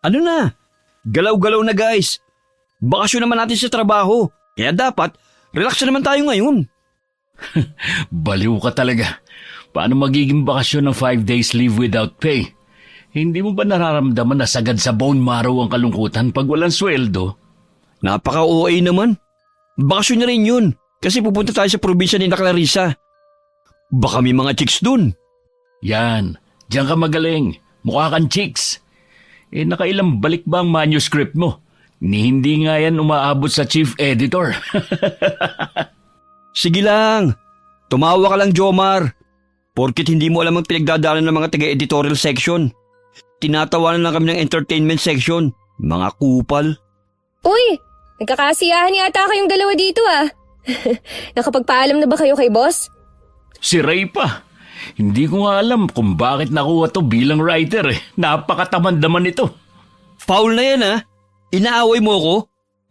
Ano na? Galaw-galaw na guys. Bakasyon naman natin sa trabaho. Kaya dapat, relax na naman tayo ngayon. Baliw ka talaga. Paano magiging bakasyon ng 5 days leave without pay? Hindi mo ba nararamdaman na sagad sa bone marrow ang kalungkutan pag walang sweldo? Napaka-OA naman. Bakasyon na rin yun. Kasi pupunta tayo sa probinsya ni Clarissa. Baka may mga chicks dun. Yan. Diyan ka magaling. Mukha kang chicks. Nakailang balik ba ang manuscript mo? Hindi nga yan umaabot sa chief editor. Sige lang. Tumawa ka lang, Jomar. Porkit hindi mo alam ang pinagdadaanan ng mga taga-editorial section. Tinatawanan lang kami ng entertainment section. Mga kupal. Uy, nagkakasiyahan yata kayong dalawa dito ah. Nakapagpaalam na ba kayo kay boss? Si Ray pa. Hindi ko nga alam kung bakit nakuha to bilang writer eh. Napakatamad naman ito. Foul na yan ha. Inaaway mo ko?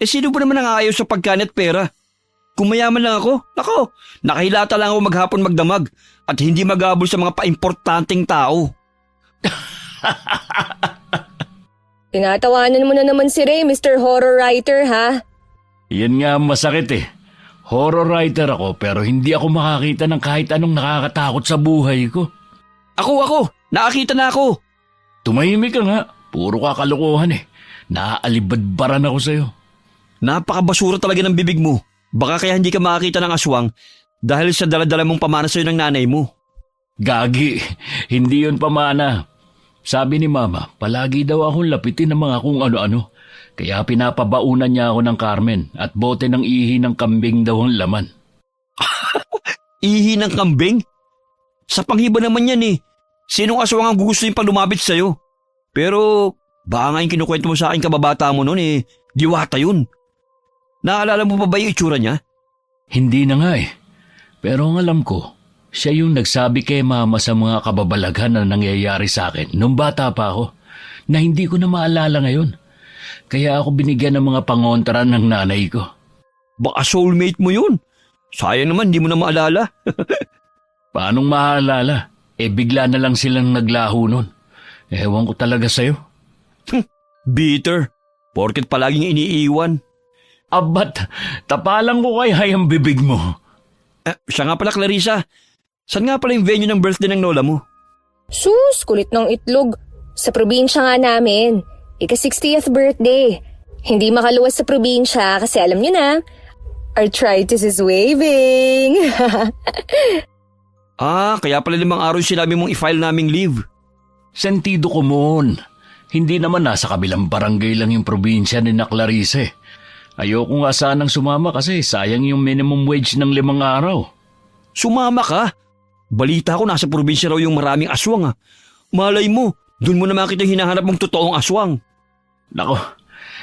Sino ba naman ang ayaw sa pagkain at pera? Kung mayaman lang ako, nakahilata lang ako maghapon magdamag at hindi maghabol sa mga paimportanteng tao. Tinatawanan mo na naman si Ray, Mr. Horror Writer ha? Yan nga ang masakit eh. Horror writer ako pero hindi ako makakita ng kahit anong nakakatakot sa buhay ko. Ako, nakakita na ako. Tumahimik ka nga, puro kakalukuhan eh. Naaalibadbaran ako sa'yo. Napakabasura talaga ng bibig mo. Baka kaya hindi ka makakita ng aswang dahil sa daladala mong pamana sa'yo ng nanay mo. Gagi, hindi yun pamana. Sabi ni Mama, palagi daw akong lapitin ng mga kung ano-ano. Kaya pinapabaunan niya ako ng Carmen at bote ng ihi ng kambing daw ang laman. Ihi ng kambing? Sa panghiba naman yan eh. Sinong aswang ang gusto yung palumapit sa'yo? Pero baka nga yung kinukwento mo sa akin kababata mo noon eh, diwata yun. Naalala mo pa ba yung itsura niya? Hindi na nga eh. Pero ang alam ko, siya yung nagsabi kay Mama sa mga kababalaghan na nangyayari sa akin nung bata pa ako na hindi ko na maalala ngayon. Kaya ako binigyan ng mga pangontra ng nanay ko. Baka soulmate mo yun. Sayang naman, di mo na maalala. Paanong maalala? Bigla na lang silang naglaho nun. Ewan ko talaga sa'yo. Bitter. Porket palaging iniiwan. Abat, tapalang ko kay ang bibig mo. Siya nga pala, Clarissa. Saan nga pala yung venue ng birthday ng lola mo? Sus, kulit ng itlog. Sa probinsya nga namin. Ika-60th birthday. Hindi makaluwas sa probinsya kasi alam nyo na, arthritis is waving. Kaya pala 5 araw sinabi mong i-file naming leave. Sentido ko mon. Hindi naman nasa kabilang barangay lang yung probinsya ni na Clarice. Ayoko nga sanang sumama kasi sayang yung minimum wage ng 5 araw. Sumama ka? Balita ko nasa probinsya raw yung maraming aswang. Malay mo, dun mo na makita hinahanap mong totoong aswang. Nako,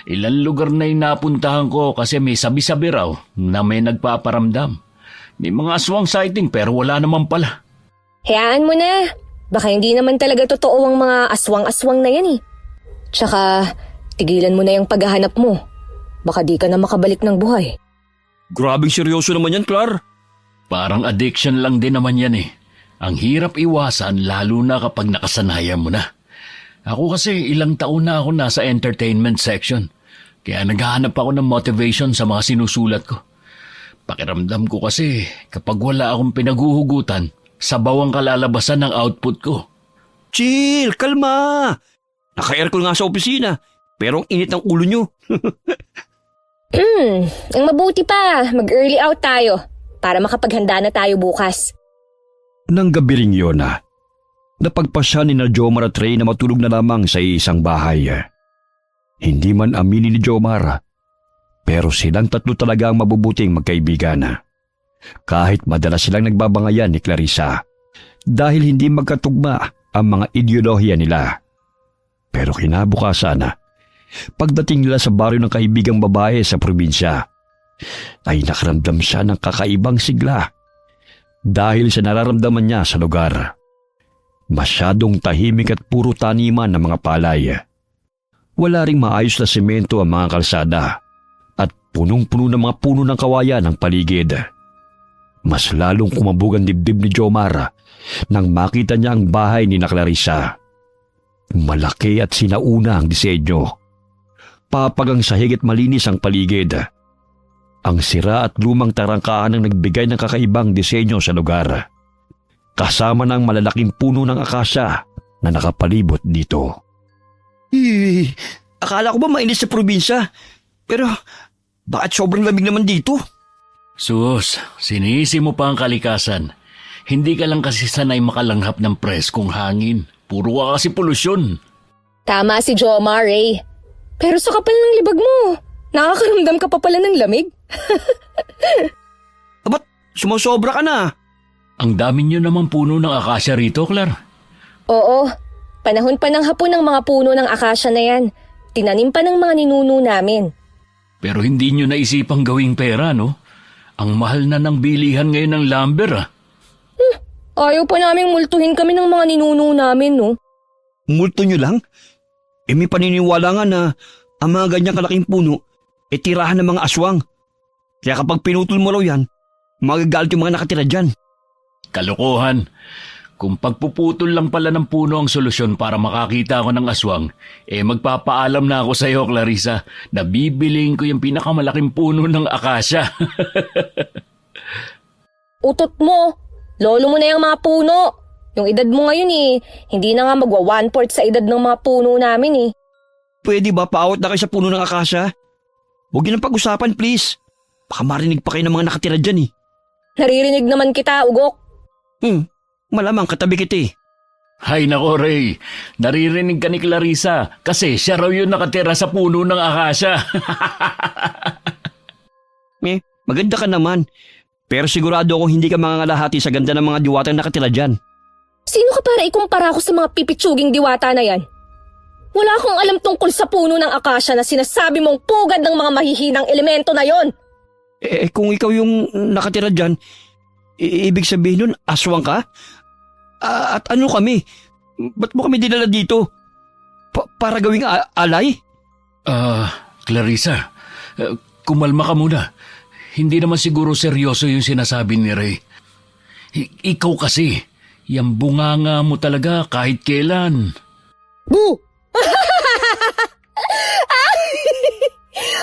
ilang lugar na yung napuntahan ko kasi may sabi-sabi raw na may nagpaparamdam. May mga aswang sighting pero wala naman pala. Hayaan mo na. Baka hindi naman talaga totoo ang mga aswang-aswang na yan eh. Tsaka, tigilan mo na yung paghahanap mo. Baka di ka na makabalik ng buhay. Grabing seryoso naman yan, Clar. Parang addiction lang din naman yan eh. Ang hirap iwasan lalo na kapag nakasanayan mo na. Ako kasi ilang taon na ako nasa entertainment section. Kaya naghahanap ako ng motivation sa mga sinusulat ko. Pakiramdam ko kasi kapag wala akong pinaguhugutan, sabaw ang kalalabasan ng output ko. Chill, kalma. Naka-aircon nga sa opisina, pero ang init ng ulo nyo. Ang mabuti pa, mag-early out tayo para makapaghanda na tayo bukas. Nang gabi ring yun napagpasya ni na Jomar at Ray na matulog na lamang sa isang bahay. Hindi man aminin ni Jomar, pero silang tatlo talaga ang mabubuting magkaibigan. Kahit madalas silang nagbabangayan ni Clarissa dahil hindi magkatugma ang mga ideolohiya nila. Pero kinabukasan, pagdating nila sa baryo ng kaibigang babae sa probinsya, ay nakaramdam siya ng kakaibang sigla dahil sa nararamdaman niya sa lugar. Masyadong tahimik at puro taniman ng mga palay. Wala ring maayos na semento ang mga kalsada at punong-puno ng mga puno ng kawayan ang paligid. Mas lalong kumabog ang dibdib ni Jomar nang makita niya ang bahay ni na Clarissa. Malaki at sinauna ang disenyo. Papagang sahig at malinis ang paligid. Ang sira at lumang tarangkaan ang nagbigay ng kakaibang disenyo sa lugar. Kasama ng malalaking puno ng akasya na nakapalibot dito. Akala ko ba mainit sa probinsya? Pero bakit sobrang lamig naman dito? Sus, sinisi mo pa ang kalikasan. Hindi ka lang kasi sanay makalanghap ng preskong hangin. Puro ka kasi polusyon. Tama si Jomar, Ray. Pero sa kapal ng libag mo, nakakaramdam ka pa pala ng lamig. Ba't sumusobra ka na? Ang dami niyo naman puno ng akasya rito, Clar. Oo, panahon pa ng hapon ng mga puno ng akasya na yan. Tinanim pa ng mga ninuno namin. Pero hindi niyo naisipang gawing pera, no? Ang mahal na ng bilihan ngayon ng lumber, ah. Ayaw pa naming multuhin kami ng mga ninuno namin, no? Multo nyo lang? May paniniwala nga na ang mga ganyang kalaking puno tirahan ng mga aswang. Kaya kapag pinutol mo raw yan, magagalit yung mga nakatira dyan. Kalokohan. Kung pagpuputol lang pala ng puno ang solusyon para makakita ako ng aswang, magpapaalam na ako sa iyo, Clarissa, na bibiliin ko yung pinakamalaking puno ng akasya. Utot mo! Lolo mo na yung mga puno. Yung edad mo ngayon hindi na nga magwa 1/4 sa edad ng mga puno namin . Pwede ba paawat na kayo sa puno ng akasya? Huwag yun ang pag-usapan, please. Baka marinig pa kayo ng mga nakatira dyan . Naririnig naman kita, Ugok. Malamang katabi kita . Hay nako, Ray. Naririnig ka ni Clarissa kasi siya raw yung nakatira sa puno ng akasya. Maganda ka naman. Pero sigurado akong hindi ka mangangalahati sa ganda ng mga diwatang nakatira dyan. Sino ka para ikumpara ko sa mga pipitsuging diwata na yan? Wala akong alam tungkol sa puno ng akasya na sinasabi mong pugad ng mga mahihinang elemento na yon. Kung ikaw yung nakatira dyan, ibig sabihin nun, aswang ka? At ano kami? Ba't mo kami dinala dito? Para gawing alay? Clarissa, kumalma ka muna. Hindi naman siguro seryoso yung sinasabi ni Ray. Ikaw kasi, yung bunganga mo talaga kahit kailan. Boo!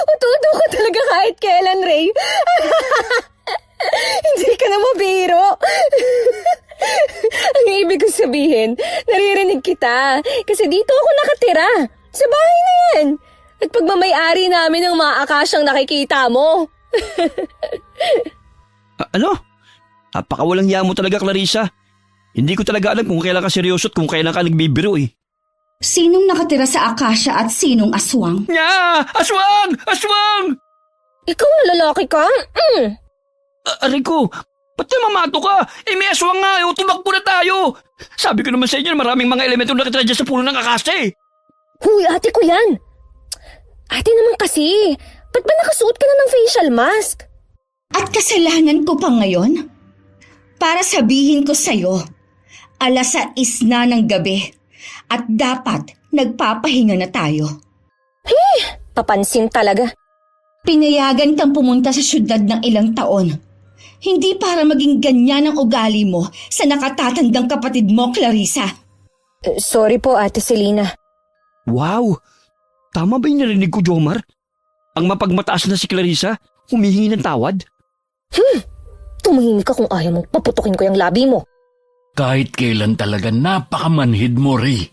Ututo ko talaga kahit kailan, Ray. Hindi ka na mabiro. Ang ibig kong sabihin, naririnig kita. Kasi dito ako nakatira. Sa bahay na yan. At pagmamayari namin ng mga akasyang nakikita mo. Ano? Napakawalang hiya mo talaga, Clarissa. Hindi ko talaga alam kung kailan ka seryoso at kung kailan ka nagbibiro . Sinong nakatira sa akasya at sinong aswang? Nya! Aswang! Aswang! Ikaw ang lalaki ka? Aray ko, ba't mamato ka? May aswang nga, tumakbo na tayo. Sabi ko naman sa inyo na maraming mga elemento nakatira dyan sa puno ng akasya . Huy, ate ko yan. Ate naman kasi, ba't ba nakasuot ka na ng facial mask? At kasalanan ko pa ngayon? Para sabihin ko sa'yo, 6:00 na ng gabi at dapat nagpapahinga na tayo. Papansin talaga. Pinayagan kang pumunta sa syudad ng ilang taon. Hindi para maging ganyan ang ugali mo sa nakatatandang kapatid mo, Clarissa. Sorry po, Ate Selena. Wow! Tama ba yung narinig ko, Jomar? Ang mapagmataas na si Clarissa, humihingi ng tawad? Tumahimik ka kung ayaw mong paputukin ko yung labi mo. Kahit kailan talaga napakamanhid mo, Ray.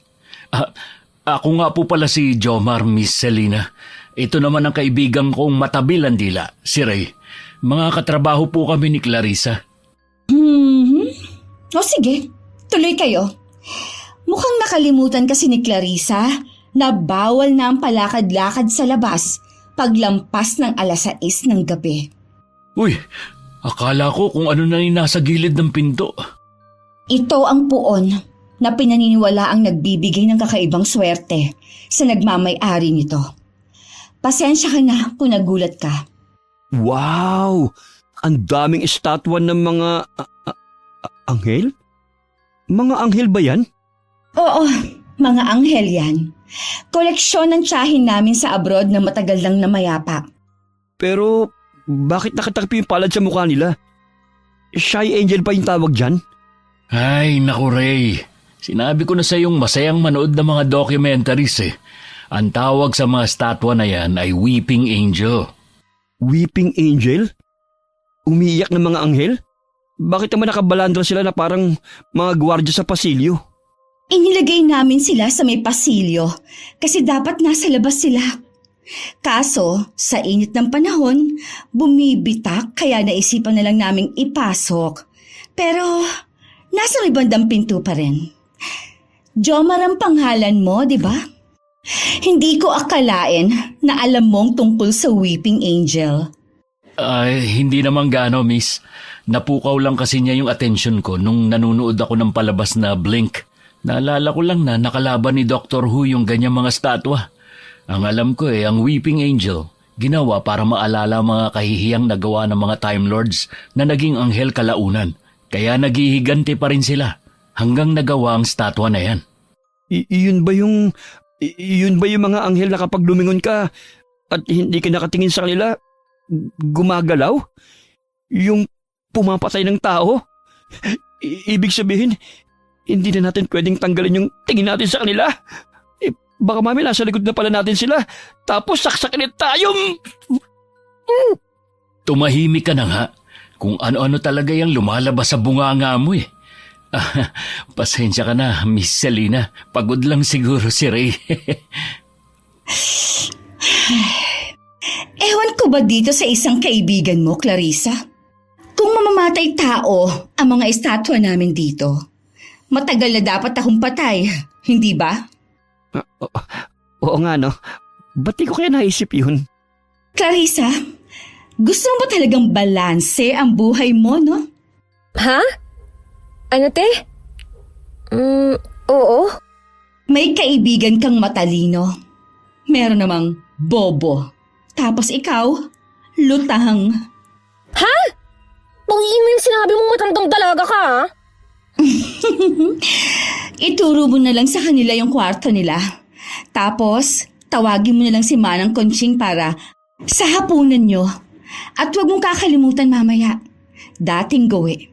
Ako nga po pala si Jomar, Miss Selena. Ito naman ang kaibigan kong matabilan dila, si Ray. Mga katrabaho po kami ni Clarissa. O sige, tuloy kayo. Mukhang nakalimutan kasi ni Clarissa na bawal na ang palakad-lakad sa labas paglampas ng 6:00 ng gabi. Uy, akala ko kung ano na yung nasa gilid ng pinto. Ito ang puon na pinaniniwala ang nagbibigay ng kakaibang swerte sa nagmamay-ari nito. Pasensya ka na kung nagulat ka. Wow! Ang daming estatwa ng mga anghel? Mga anghel ba yan? Oo, mga anghel yan. Koleksyon ng tiyahin namin sa abroad na matagal lang namayapa. Pero bakit nakatakpi yung palad sa mukha nila? Shy angel pa yung tawag dyan? Ay, naku Ray. Sinabi ko na sa yung masayang manood ng mga documentaries eh. Ang tawag sa mga statwa na yan ay Weeping Angel. Weeping Angel? Umiiyak ng mga anghel? Bakit naman nakabalandra sila na parang mga gwardiya sa pasilyo? Inilagay namin sila sa may pasilyo kasi dapat nasa labas sila. Kaso, sa init ng panahon, bumibitak kaya naisipan na lang naming ipasok. Pero, nasa may bandang pinto pa rin. Jomar ang panghalan mo, di ba? Hindi ko akalain na alam mong tungkol sa Weeping Angel. Ay, hindi naman gaano, miss. Napukaw lang kasi niya yung atensyon ko nung nanonood ako ng palabas na Blink. Naalala ko lang na nakalaban ni Doctor Who yung ganyang mga statwa. Ang alam ko ang Weeping Angel, ginawa para maalala mga kahihiyang nagawa ng mga Time Lords na naging anghel kalaunan. Kaya naghihiganti pa rin sila hanggang nagawa ang statwa na yan. Yun ba yung mga anghel na kapag lumingon ka at hindi ka nakatingin sa kanila, gumagalaw? Yung pumapatay ng tao? Ibig sabihin, hindi na natin pwedeng tanggalin yung tingin natin sa kanila? Baka mami nasa likod na pala natin sila, tapos saksakin tayong... Tumahimik ka na nga. Kung ano-ano talaga yung lumalabas sa bunganga mo eh. Pasensya ka na, Miss Selena. Pagod lang siguro si Ray. Ewan ko ba dito sa isang kaibigan mo, Clarissa? Kung mamamatay tao ang mga estatwa namin dito, matagal na dapat akong patay, hindi ba? Oo nga no, ba't di ko kaya naisip yun? Clarissa, gusto mo ba talagang balanse ang buhay mo, no? Ha? Ano, te? Oo. May kaibigan kang matalino. Meron namang bobo. Tapos ikaw, lutang. Ha? Pangingin mo yung sinabi mong matandang dalaga ka, ha? Ituro mo na lang sa kanila yung kwarto nila. Tapos, tawagin mo na lang si Manang Conching para sa hapunan nyo. At huwag mong kakalimutan mamaya. Dating gawi.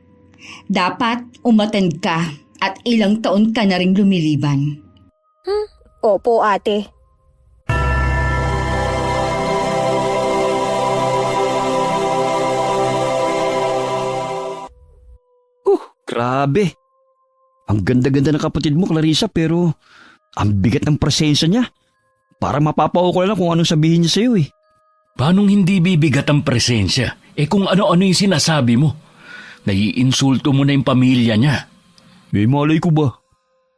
Dapat umattend ka at ilang taon ka na rin lumiliban. Opo, ate. Grabe. Ang ganda-ganda ng kapatid mo, Clarissa, pero ang bigat ng presensya niya. Para mapapao ko lang kung anong sabihin niya sa'yo eh. Paanong hindi bibigat ang presensya? Kung ano-ano yung sinasabi mo. Naiinsulto mo na yung pamilya niya. Malay ko ba?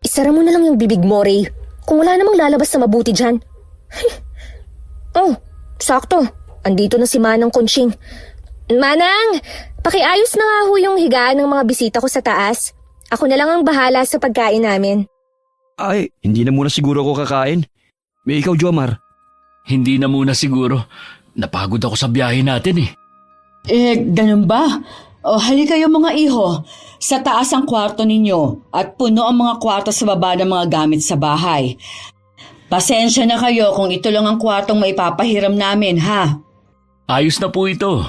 Isara mo na lang yung bibig mo, Ray. Kung wala namang lalabas na mabuti dyan. Oh, sakto. Andito na si Manang Conching. Manang, pakiayos na nga ho yung higaan ng mga bisita ko sa taas. Ako na lang ang bahala sa pagkain namin. Ay, hindi na muna siguro ako kakain. May ikaw, Jomar. Hindi na muna siguro. Napagod ako sa biyahe natin eh. Ganun ba? O halika kayo mga iho. Sa taas ang kwarto ninyo at puno ang mga kwarto sa baba ng mga gamit sa bahay. Pasensya na kayo kung ito lang ang kwartong maipapahiram namin, ha? Ayos na po ito.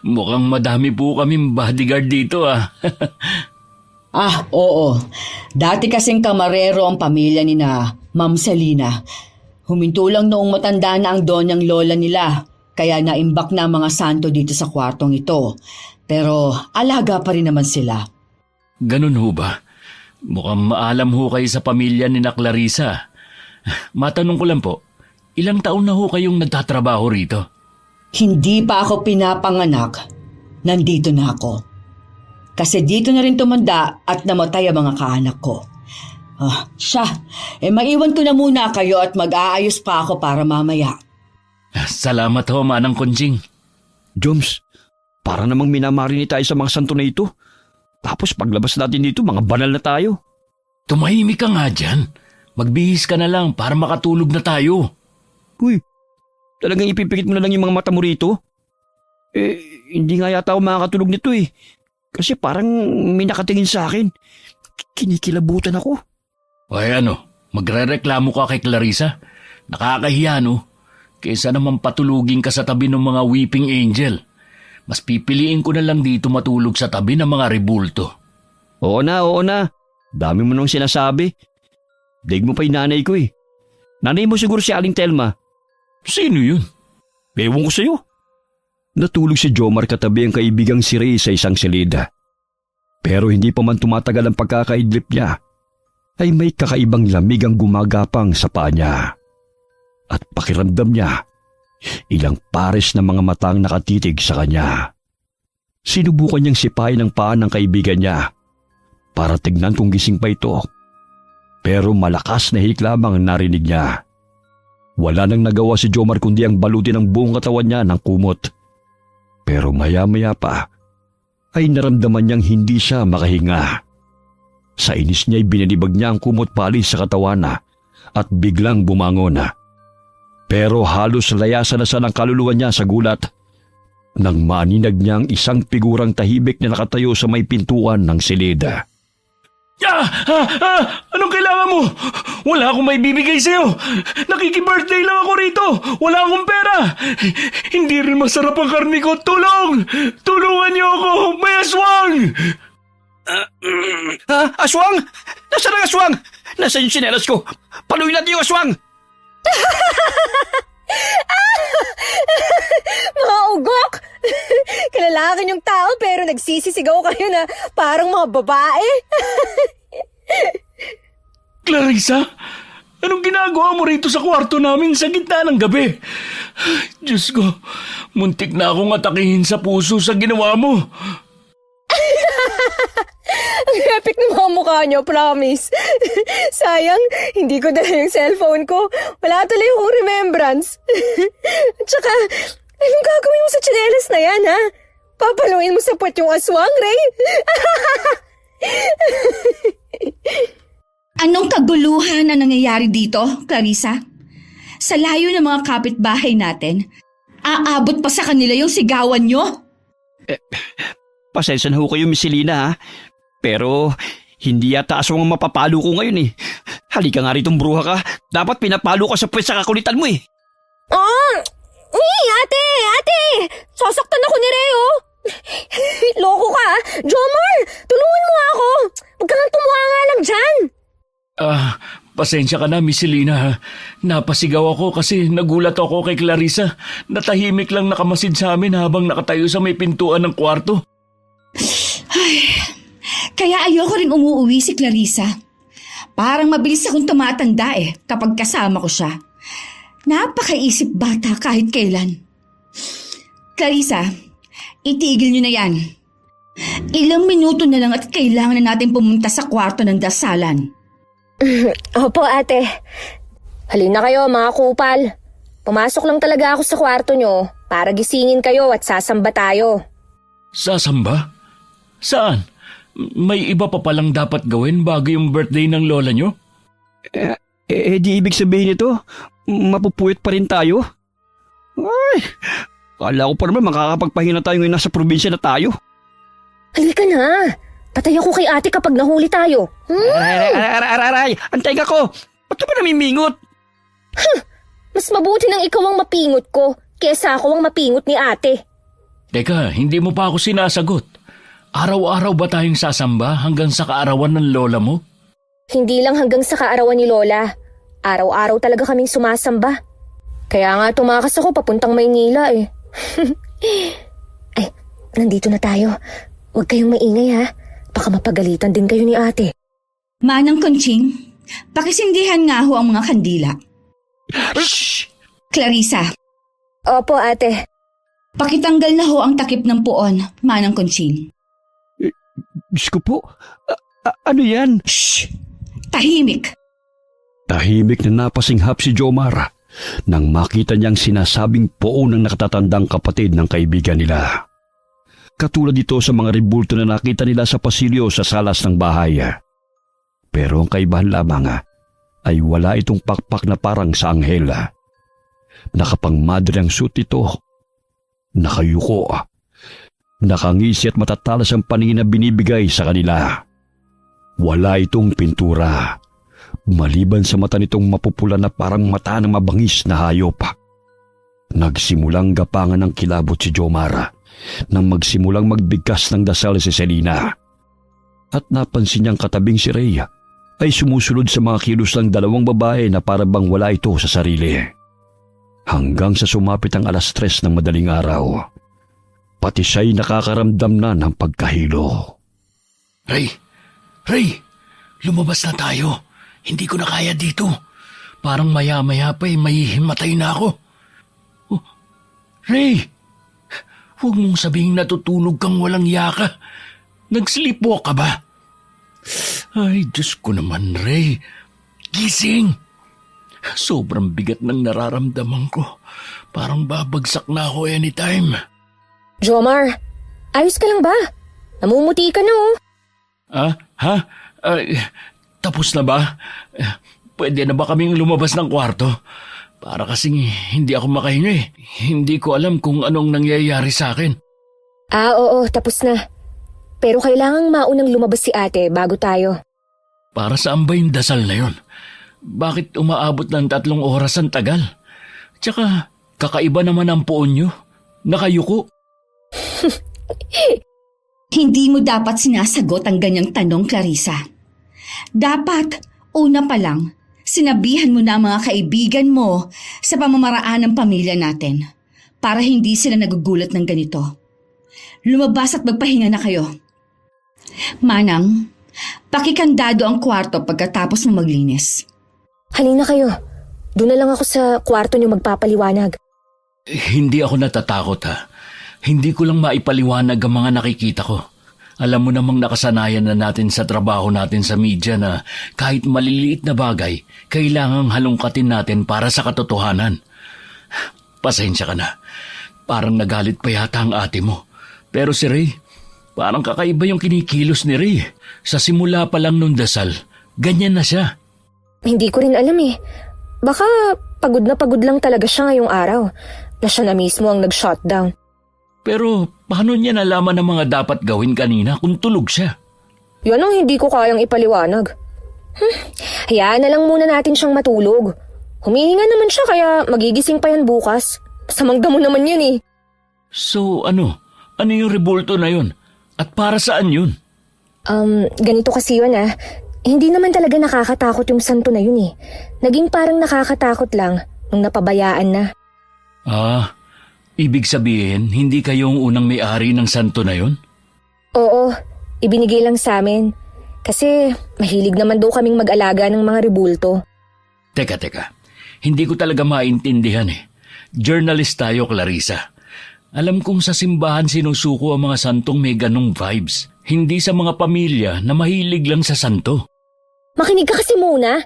Mukhang madami po kaming bodyguard dito Oo. Dati kasing kamarero ang pamilya ni na Ma'am Selena. Huminto lang noong matanda na ang donyang lola nila, kaya naimbak na ang mga santo dito sa kwartong ito. Pero alaga pa rin naman sila. Ganun ho ba? Mukhang maalam ho kayo sa pamilya ni na Clarissa. Matanong ko lang po, ilang taon na ho kayong nagtatrabaho rito? Hindi pa ako pinapanganak, nandito na ako. Kasi dito na rin tumanda at namatay ang mga kaanak ko. Maiwan ko na muna kayo at mag-aayos pa ako para mamaya. Salamat ho, Manang Conching. Joms, para namang minamarini tayo sa mga santo na ito. Tapos paglabas natin dito, mga banal na tayo. Tumahimik ka nga dyan. Magbihis ka na lang para makatulog na tayo. Uy, talagang ipipikit mo na lang yung mga mata mo rito? Hindi nga yata ako makakatulog nito eh. Kasi parang may nakatingin sa akin. Kinikilabutan ako. Ay magrereklamo ka kay Clarissa? Nakakahiya Kaysa naman patulugin ka sa tabi ng mga Weeping Angel. Mas pipiliin ko na lang dito matulog sa tabi ng mga rebulto. Oo na. Dami mo nang sinasabi. Daig mo pa yung nanay ko eh. Nanay mo siguro si Aling Telma. Sino yun? Ewan ko sa'yo. Natulog si Jomar katabi ang kaibigang si Ray sa isang silid. Pero hindi pa man tumatagal ang pagkakaidlip niya, ay may kakaibang lamig ang gumagapang sa paa niya. At pakiramdam niya, ilang pares na mga matang nakatitig sa kanya. Sinubukan niyang sipain ang paa ng kaibigan niya para tignan kung gising pa ito. Pero malakas na hik lamang ang narinig niya. Wala nang nagawa si Jomar kundi ang balutin ang buong katawan niya ng kumot. Pero maya-maya pa ay naramdaman niyang hindi siya makahinga. Sa inis niya ay binalibag niya ang kumot palis sa katawan at biglang bumangon. Pero halos layasan na sa ng kaluluwa niya sa gulat nang maaninag niya ang isang figurang tahimik na nakatayo sa may pintuan ng silid. Anong kailangan mo? Wala akong may bibigay sa'yo. Nakiki-birthday lang ako rito. Wala akong pera. Hindi rin masarap ang karne ko. Tulong! Tulungan niyo ako! May aswang! Aswang? Nasaan ang aswang? Nasaan yung sinelas ko? Paluin natin yung aswang! Mga ugok! Kalalakan yung tao pero nagsisisigaw kayo na parang mga babae. Clarissa, anong ginagawa mo rito sa kwarto namin sa gitna ng gabi? Diyos ko, muntik na akong atakihin sa puso sa ginawa mo. Ang epic ng mga mukha nyo, promise. Sayang, hindi ko dala yung cellphone ko. Wala tuloy yung remembrance. At saka, anong gagawin mo sa tsinelas na yan, ha? Papaluin mo sa puwet yung aswang, Ray? Anong kaguluhan ang nangyayari dito, Clarissa? Sa layo ng mga kapitbahay natin, aabot pa sa kanila yung sigawan nyo? Pasensya na ho kayo, Miss Selena ha. Pero hindi yata aswang ang mapapalo ko ngayon eh. Halika nga ritong bruha ka. Dapat pinapalo ka sa puwet sa kakulitan mo eh. Oh! Ate! Sasaktan ako ni Ray, oh! Loko ka, ah. Jomar! Tulungan mo ako! Huwag kang tumuha nga lang dyan! Pasensya ka na, Miss Selena. Napasigaw ako kasi nagulat ako kay Clarissa. Natahimik lang nakamasid sa amin habang nakatayo sa may pintuan ng kwarto. Kaya ayoko rin umuwi si Clarissa. Parang mabilis akong tumatanda kapag kasama ko siya. Napakaisip bata kahit kailan. Clarissa, itigil niyo na yan. Ilang minuto na lang at kailangan na natin pumunta sa kwarto ng dasalan. Opo, ate. Halina kayo, mga kupal. Pumasok lang talaga ako sa kwarto nyo para gisingin kayo at sasamba tayo. Sasamba? Saan? May iba pa palang dapat gawin bago yung birthday ng lola nyo? Di ibig sabihin nito, mapupuyat pa rin tayo? Ay, kala ko pa naman makakapagpahinga tayo ngayon nasa probinsya na tayo. Halika na. Patay ako kay ate kapag nahuli tayo. Aray, antay ka ko. Ba't ka ba namimingot? Mas mabuti nang ikaw ang mapingot ko kesa ako ang mapingot ni ate. Teka, hindi mo pa ako sinasagot. Araw-araw ba tayong sasamba hanggang sa kaarawan ng lola mo? Hindi lang hanggang sa kaarawan ni Lola. Araw-araw talaga kaming sumasamba. Kaya nga tumakas ako papuntang Maynila eh. Ay, nandito na tayo. Huwag kayong maingay ha. Baka mapagalitan din kayo ni ate. Manang Conching, pakisindihan nga ho ang mga kandila. Shh! Clarissa, Opo, ate. pakitanggal na ho ang takip ng puon, Manang Conching. Diyos ko po, ano yan? Shh! Tahimik! Tahimik na napasinghap si Jomar nang makita niyang sinasabing poon ng nakatatandang kapatid ng kaibigan nila. Katulad dito sa mga rebulto na nakita nila sa pasilyo sa salas ng bahay. Pero ang kaibahan lamang ay wala itong pakpak na parang sa anghel. Nakapangmadre ang suit ito. Nakayuko. Nakangisi at matatalas ang paningin na binibigay sa kanila. Wala itong pintura. Maliban sa mata nitong mapupula na parang mata ng mabangis na hayop. Nagsimulang gapangan ng kilabot si Jomar nang magsimulang magbigkas ng dasal si Selena. at napansin niyang katabing si Ray ay sumusunod sa mga kilos ng dalawang babae na para bang wala ito sa sarili. Hanggang sa sumapit ang 3:00 ng madaling araw, pati siya'y nakakaramdam na ng pagkahilo. Ray! Ray! Lumabas na tayo. Hindi ko na kaya dito. Parang maya-maya pa'y mahihimatay na ako. Oh, Ray! Huwag mong sabihing natutulog kang walang yaka. Nag-sleepwalk ka ba? Ay, Diyos ko naman, Ray. Gising! Sobrang bigat ng nararamdaman ko. Parang babagsak na ako anytime. Jomar, ayos ka lang ba? Namumuti ka na oh. Ha? Tapos na ba? Pwede na ba kaming lumabas ng kwarto? Para kasing hindi ako makahinga eh. Hindi ko alam kung anong nangyayari sa akin. Oo, tapos na. Pero kailangang maunang lumabas si ate bago tayo. Para saan ba yung dasal na yun? Bakit umaabot ng 3 oras ang tagal? Tsaka kakaiba naman ang poon nyo. Nakayuko. Hindi mo dapat sinasagot ang ganyang tanong, Clarissa. Dapat, una pa lang, sinabihan mo na ang mga kaibigan mo sa pamamaraan ng pamilya natin para hindi sila nagugulat ng ganito. Lumabas at magpahinga na kayo. Manang, pakikandado ang kwarto pagkatapos mo maglinis. Halina kayo. Doon na lang ako sa kwarto niyo magpapaliwanag. Hindi ako natatakot ha. Hindi ko lang maipaliwanag ang mga nakikita ko. Alam mo namang nakasanayan na natin sa trabaho natin sa media na kahit maliliit na bagay, kailangang halongkatin natin para sa katotohanan. Pasensya ka na. Parang nagalit pa yata ang ate mo. Pero si Ray, parang kakaiba yung kinikilos ni Ray. Sa simula pa lang nung dasal, ganyan na siya. Hindi ko rin alam eh. Baka pagod na pagod lang talaga siya ngayong araw na siya na mismo ang nag-shutdown. Pero paano niya nalaman ang mga dapat gawin kanina kung tulog siya? Yan ang hindi ko kayang ipaliwanag. Hayaan na lang muna natin siyang matulog. Humihinga naman siya kaya magigising pa yan bukas. Samang damo naman yun eh. So ano? Ano yung rebulto na yun? At para saan yun? Ganito kasi yun ah. Hindi naman talaga nakakatakot yung santo na yun eh. Naging parang nakakatakot lang nung napabayaan na. Ibig sabihin, hindi kayong unang may-ari ng santo na yun? Oo, ibinigay lang sa amin. Kasi mahilig naman daw kaming mag-alaga ng mga rebulto. Teka. Hindi ko talaga maintindihan eh. Journalist tayo, Clarissa. Alam kong sa simbahan sinusuko ang mga santong may ganong vibes. Hindi sa mga pamilya na mahilig lang sa santo. Makinig ka kasi muna.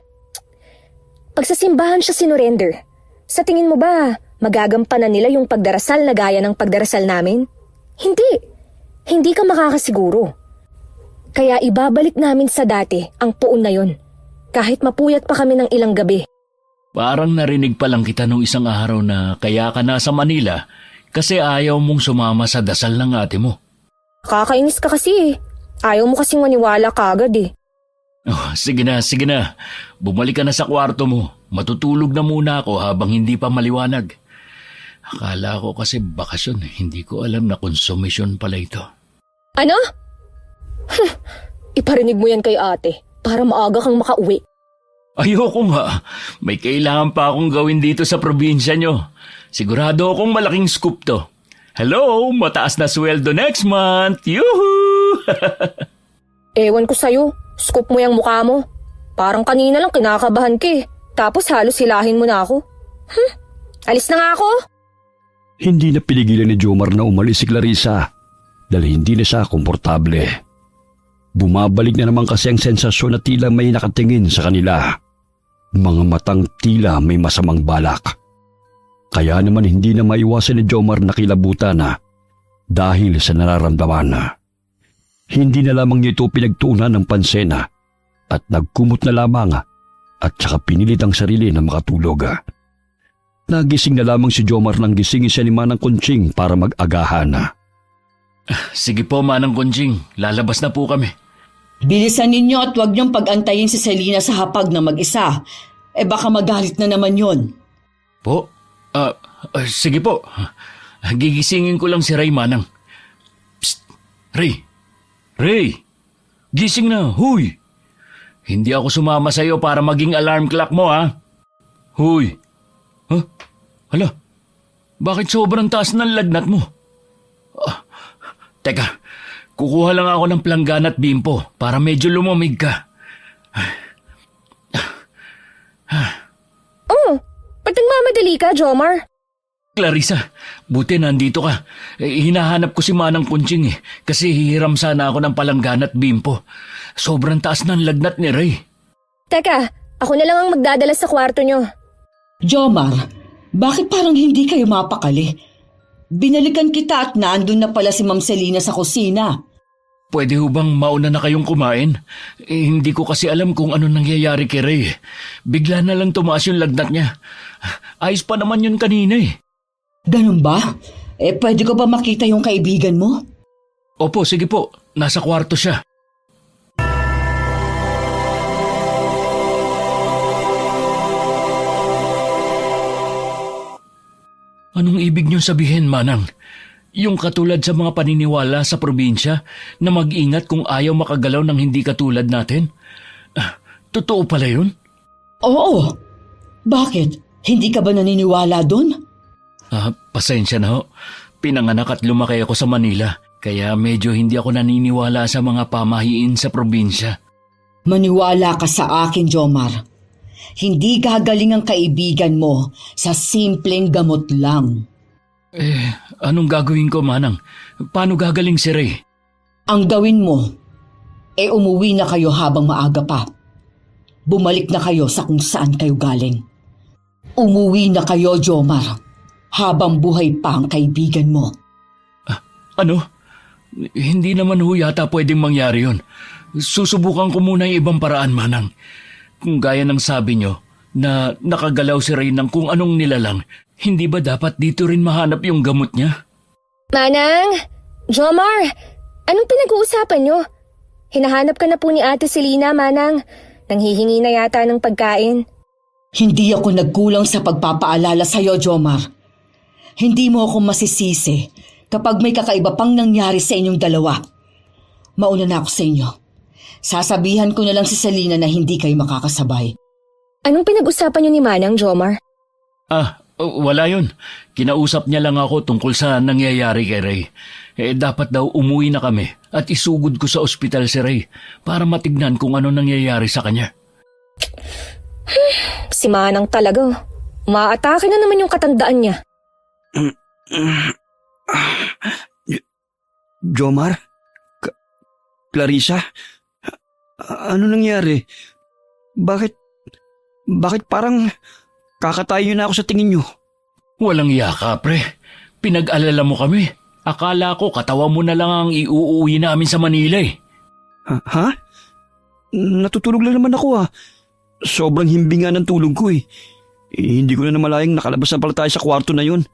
Pag sa simbahan siya sinurrender, sa tingin mo ba magagampanan nila yung pagdarasal na gaya ng pagdarasal namin? Hindi. Hindi ka makakasiguro. Kaya ibabalik namin sa dati ang puon na yun. Kahit mapuyat pa kami ng ilang gabi. Parang narinig pa lang kita nung isang araw na kaya ka nasa Manila kasi ayaw mong sumama sa dasal ng ate mo. Kakainis ka kasi eh. Ayaw mo kasing maniwala kagad eh. Oh, sige na. Bumalik ka na sa kwarto mo. Matutulog na muna ako habang hindi pa maliwanag. Akala ko kasi bakasyon. Hindi ko alam na konsumisyon pala ito. Ano? Iparinig mo yan kay ate para maaga kang makauwi. Ayoko nga. May kailangan pa akong gawin dito sa probinsya nyo. Sigurado akong malaking scoop to. Hello, mataas na sweldo next month. Yuhu! Ewan ko sa'yo. Scoop mo yung mukha mo. Parang kanina lang kinakabahan ka eh. Tapos halos hilahin mo na ako. Alis na nga ako. Hindi na pinigilan ni Jomar na umalis si Clarissa dahil hindi na siya komportable. Bumabalik na naman kasi ang sensasyon na tila may nakatingin sa kanila. Mga matang tila may masamang balak. Kaya naman hindi na maiwasan ni Jomar na kilabutan na dahil sa nararamdaman na. Hindi na lamang niya ito pinagtuunan ng pansena at nagkumot na lamang at saka pinilit ang sarili na makatulog. Nagising na lamang si Jomar nang gisingin siya ni Manang Kunching para mag-agahan. Sige po, Manang Kunching. Lalabas na po kami. Bilisan ninyo at huwag niyong pag-antayin si Selena sa hapag na mag-isa. Baka magalit na naman yon. Po? Sige po. Gigisingin ko lang si Ray, Manang. Psst! Ray! Gising na, huy! Hindi ako sumama sa'yo para maging alarm clock mo, ha? Huy! Huh? Hala, bakit sobrang taas ng lagnat mo? Teka, kukuha lang ako ng planggana at bimpo para medyo lumamig ka. Oh, ba't nagmamadali ka, Jomar? Clarissa, buti nandito ka. Hinahanap ko si Manang Punching kasi hihiram sana ako ng palanggana at bimpo. Sobrang taas ng lagnat ni Ray. Teka, ako na lang ang magdadala sa kwarto nyo. Jomar, bakit parang hindi kayo mapakali? Binalikan kita at naandun na pala si Ma'am Selena sa kusina. Pwede ho bang mauna na kayong kumain? Hindi ko kasi alam kung ano nangyayari kay Ray. Bigla na lang tumaas yung lagnat niya. Ayos pa naman yun kanina eh. Ganun ba? Pwede ko ba makita yung kaibigan mo? Opo, sige po. Nasa kwarto siya. Anong ibig niyong sabihin, Manang? Yung katulad sa mga paniniwala sa probinsya na mag-ingat kung ayaw makagalaw ng hindi katulad natin? Totoo pala yun? Oo. Bakit? Hindi ka ba naniniwala doon? Pasensya na ho. Pinanganak at lumaki ako sa Manila, kaya medyo hindi ako naniniwala sa mga pamahiin sa probinsya. Maniwala ka sa akin, Jomar. Hindi gagaling ang kaibigan mo sa simpleng gamot lang. Anong gagawin ko, Manang? Paano gagaling si Ray? Ang gawin mo, umuwi na kayo habang maaga pa. Bumalik na kayo sa kung saan kayo galing. Umuwi na kayo, Jomar, habang buhay pa ang kaibigan mo. Ano? Hindi naman ho yata pwedeng mangyari yun. Susubukan ko muna yung ibang paraan, Manang. Kung gaya ng sabi nyo, na nakagalaw si Ray ng kung anong nilalang, hindi ba dapat dito rin mahanap yung gamot niya? Manang! Jomar! Anong pinag-uusapan nyo? Hinahanap ka na po ni Ate Selena, Manang. Nanghihingi na yata ng pagkain. Hindi ako nagkulang sa pagpapaalala sa'yo, Jomar. Hindi mo ako masisisi kapag may kakaiba pang nangyari sa inyong dalawa. Mauna na ako sa inyo. Sasabihan ko na lang si Selena na hindi kayo makakasabay. Anong pinag-usapan nyo ni Manang, Jomar? Wala yun. Kinausap niya lang ako tungkol sa nangyayari kay Ray. Dapat daw umuwi na kami at isugod ko sa ospital si Ray para matignan kung ano nangyayari sa kanya. Si Manang talaga. Umaatake na naman yung katandaan niya. Jomar? Clarissa? Ano nangyari? Bakit parang kakatayo na ako sa tingin nyo? Walang yaka, pre. Pinag-alala mo kami. Akala ko katawa mo na lang ang iuuwi namin sa Manila eh. Ha? Natutulog lang naman ako Sobrang himbinga ng tulog ko eh. Hindi ko na namalayang nakalabas na pala tayo sa kwarto na yun.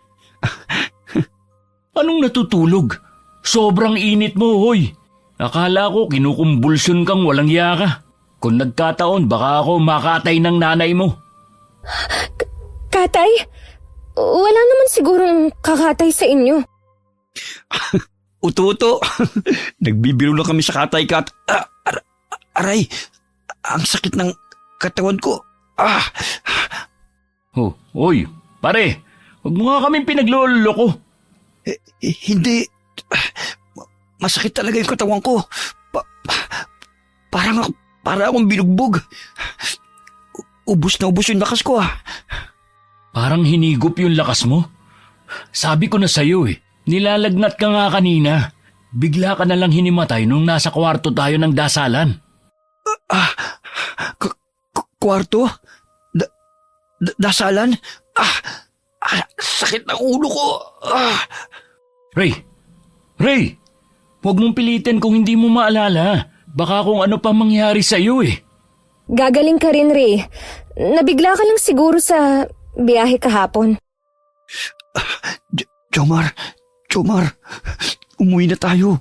Anong natutulog? Sobrang init mo, hoy. Akala ko kinukumbulsyon kang walang yaka. Kung nagkataon, baka ako makatay ng nanay mo. Katay? Wala naman sigurong kakatay sa inyo. Uto-uto. Nagbibiro lang kami sa katay kat. Aray, ang sakit ng katawan ko. Hoy, pare. Huwag mo nga kaming pinagloloko. Hindi. Masakit talaga yung katawan ko. Parang akong binugbog. Ubus na ubus yung lakas ko Parang hinigop yung lakas mo. Sabi ko na sa'yo nilalagnat ka nga kanina. Bigla ka na lang hinimatay nung nasa kwarto tayo ng dasalan. Kwarto? Dasalan? Sakit ng ulo ko. Ray! Huwag mong pilitin kung hindi mo maalala. Baka kung ano pa mangyari sa iyo Gagaling ka rin, Ray. Nabigla ka lang siguro sa biyahe kahapon. Jomar, umuwi na tayo.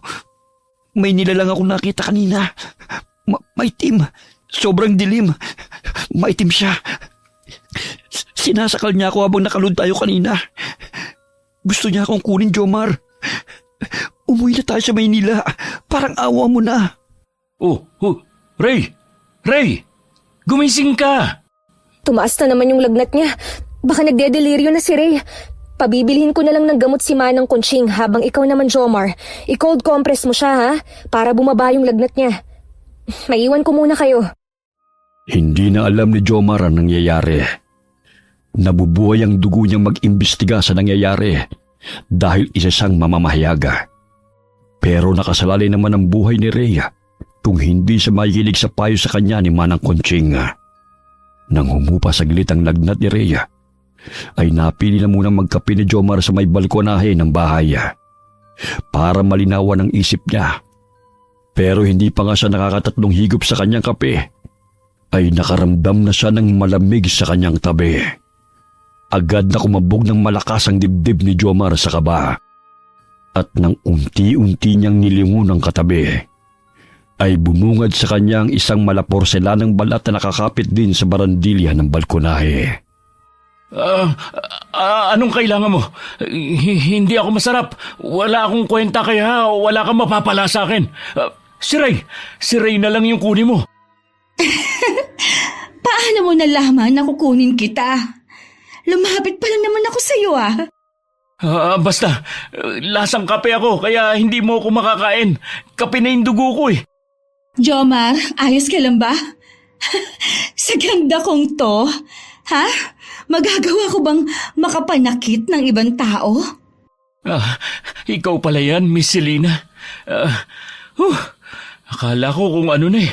May nilalang akong nakita kanina. Maitim. Sobrang dilim. Maitim siya. Sinasakal niya ako habang nakalod tayo kanina. Gusto niya akong kunin, Jomar. Umuwi na tayo sa Maynila. Parang awa mo na. Ray! Ray! Gumising ka! Tumaas na naman yung lagnat niya. Baka nagde-deliryo na si Ray. Pabibilhin ko na lang ng gamot si Manang Conching habang ikaw naman, Jomar. I-cold compress mo siya, ha? Para bumaba yung lagnat niya. Maiwan ko muna kayo. Hindi na alam ni Jomar ang nangyayari. Nabubuhay ang dugo niyang mag-imbestiga sa nangyayari dahil isa siyang mamamahayaga. Pero nakasalalay naman ang buhay ni Rhea kung hindi siya makikinig sa payo sa kanya ni Manang Conching. Nang humupa saglit ang lagnat ni Rhea, ay napili na munang magkape ni Jomar sa may balkonahe ng bahay para malinawan ang isip niya. Pero hindi pa nga siya nakakatatlong higop sa kanyang kape, ay nakaramdam na siya ng malamig sa kanyang tabi. Agad na kumabog ng malakas ang dibdib ni Jomar sa kaba. At nang unti-unti niyang nilingon ang katabi, ay bumungad sa kanya ang isang malaporselanang balat na nakakapit din sa barandilya ng balkonahe. Anong kailangan mo? Hindi ako masarap. Wala akong kwenta kaya wala kang mapapala sa akin. Si Ray na lang yung kunin mo. Paano mo nalaman na kukunin kita? Lumapit pa lang naman ako sa'yo Basta, lasang kape ako kaya hindi mo ako makakain. Kape na yung dugo ko eh. Jomar, ayos ka lang ba? Sa ganda kong to, ha? Magagawa ko bang makapanakit ng ibang tao? Ikaw pala yan, Miss Selena. Akala ko kung ano na eh.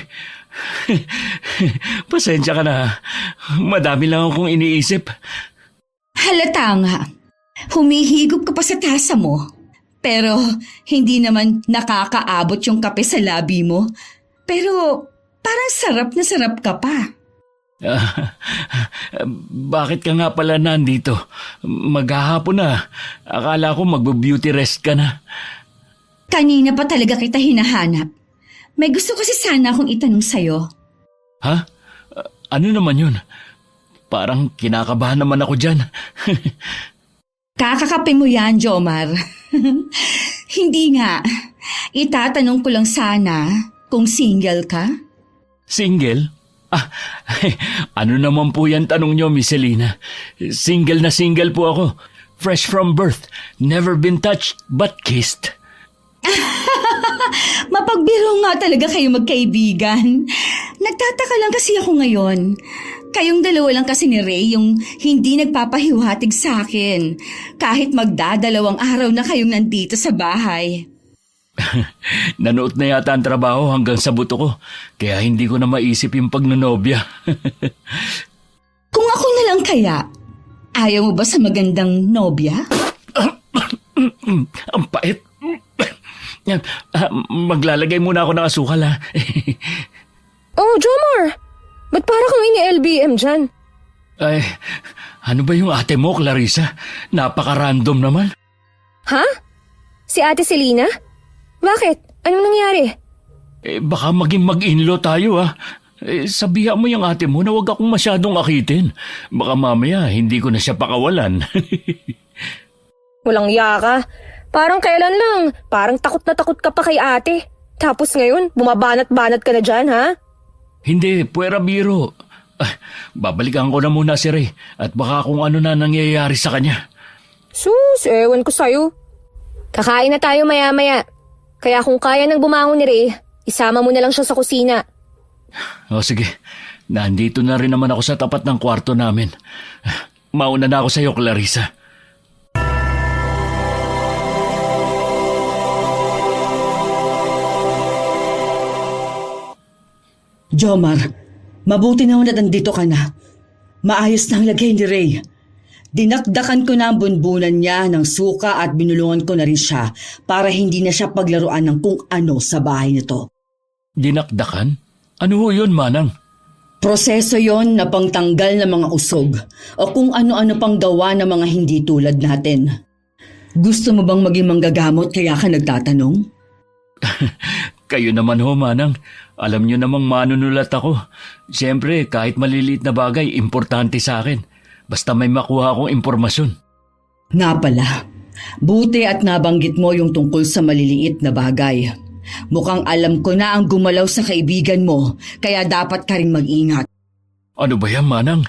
Pasensya ka na. Madami lang akong iniisip. Halata nga. Humihigop ka pa sa tasa mo. Pero hindi naman nakakaabot yung kape sa labi mo. Pero parang sarap na sarap ka pa. Bakit ka nga pala nandito? Maghahapon na. Akala ko magbo-beauty rest ka na. Kanina pa talaga kita hinahanap. May gusto kasi sana akong itanong sa'yo. Ha? Ano naman yun? Parang kinakabahan naman ako dyan. Kakakape mo yan, Jomar. Hindi nga. Itatanong ko lang sana kung single ka. Single? Ano naman po yan tanong nyo, Miss Selena? Single na single po ako. Fresh from birth. Never been touched but kissed. Mapagbiro nga talaga kayo magkaibigan. Nagtataka lang kasi ako ngayon. Kayong dalawa lang kasi ni Ray yung hindi nagpapahiwatig sa akin. Kahit magdadalawang araw na kayong nandito sa bahay. Nanood na yata ang trabaho hanggang sa buto ko. Kaya hindi ko na maisip yung pagnanobya. Kung ako na lang kaya, ayaw mo ba sa magandang nobya? Ang pait. Maglalagay muna ako ng asukal ha. Oh, Jomar! Ba't para kang ini-LBM dyan? Ay, ano ba yung ate mo, Clarissa? Napaka-random naman. Ha? Si Ate Selena? Bakit? Anong nangyari? Baka maging mag-inlo tayo ha. Sabihan mo yung ate mo na huwag akong masyadong akitin. Baka mamaya hindi ko na siya pakawalan. Walang iya ka. Parang kailan lang. Parang takot na takot ka pa kay ate. Tapos ngayon, bumabanat-banat ka na dyan, ha? Hindi, puwera biro. Babalikan ko na muna si Ray at baka kung ano na nangyayari sa kanya. Sus, ewan ko sa'yo. Kakain na tayo maya-maya. Kaya kung kaya nang bumangon ni Ray, isama mo na lang siya sa kusina. O sige, nandito na rin naman ako sa tapat ng kwarto namin. Mauna na ako sa iyo, Clarissa. Jomar, mabuti na na nandito ka na. Maayos na ang lagay ni Ray. Dinakdakan ko na ang bunbunan niya ng suka at binulungan ko na rin siya para hindi na siya paglaruan ng kung ano sa bahay nito. Dinakdakan? Ano ho yun, Manang? Proseso yon na pangtanggal ng mga usog o kung ano-ano pang gawa ng mga hindi tulad natin. Gusto mo bang maging manggagamot kaya ka nagtatanong? Kayo naman ho, Manang. Alam niyo namang manunulat ako. Siyempre, kahit maliliit na bagay, importante sa akin. Basta may makuha akong impormasyon. Nga pala, buti at nabanggit mo yung tungkol sa maliliit na bagay. Mukhang alam ko na ang gumalaw sa kaibigan mo, kaya dapat ka rin mag-ingat. Ano ba yan, Manang?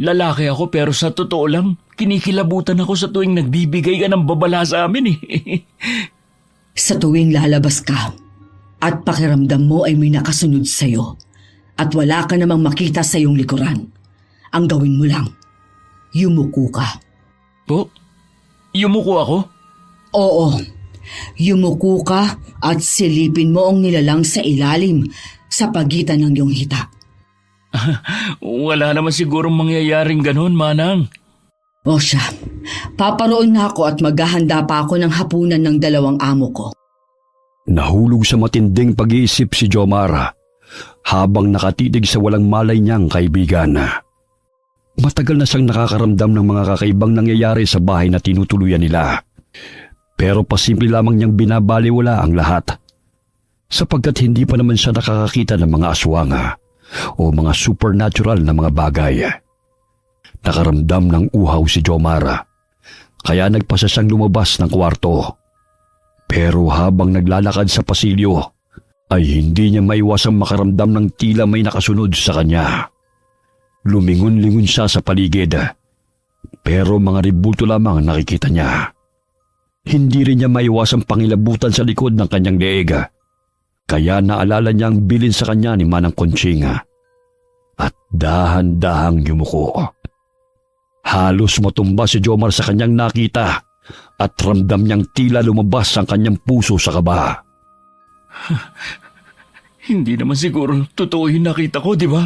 Lalaki ako pero sa totoo lang, kinikilabutan ako sa tuwing nagbibigay ka ng babala sa amin Sa tuwing lalabas ka at pakiramdam mo ay may nakasunod sa'yo at wala ka namang makita sa iyong likuran, ang gawin mo lang, yumuko ka. Po? Yumuko ako? Oo, yumuko ka at silipin mo ang nilalang sa ilalim sa pagitan ng iyong hita. Wala naman sigurong mangyayaring ganon, Manang. O siya, paparoon na ako at maghahanda pa ako ng hapunan ng 2 amo ko. Nahulog sa matinding pag-iisip si Jomar habang nakatitig sa walang malay niyang kaibigan. Matagal na siyang nakakaramdam ng mga kakaibang nangyayari sa bahay na tinutuluyan nila. Pero pasimple lamang niyang binabaliwala ang lahat sapagkat hindi pa naman siya nakakakita ng mga aswang o mga supernatural na mga bagay. Nakaramdam ng uhaw si Jomar kaya nagpasa siyang lumabas ng kwarto. Pero habang naglalakad sa pasilyo ay hindi niya maiwasang makaramdam ng tila may nakasunod sa kanya. Lumingon-lingon siya sa paligid pero mga ribulto lamang ang nakikita niya. Hindi rin niya maiwasang pangilabutan sa likod ng kanyang leeg. Kaya naalala niya ang bilin sa kanya ni Manang Conching at dahan-dahang yumuko. Halos matumba si Jomar sa kanyang nakita at ramdam niyang tila lumabas ang kanyang puso sa kaba. Hindi naman siguro totoo yung nakita ko, di ba?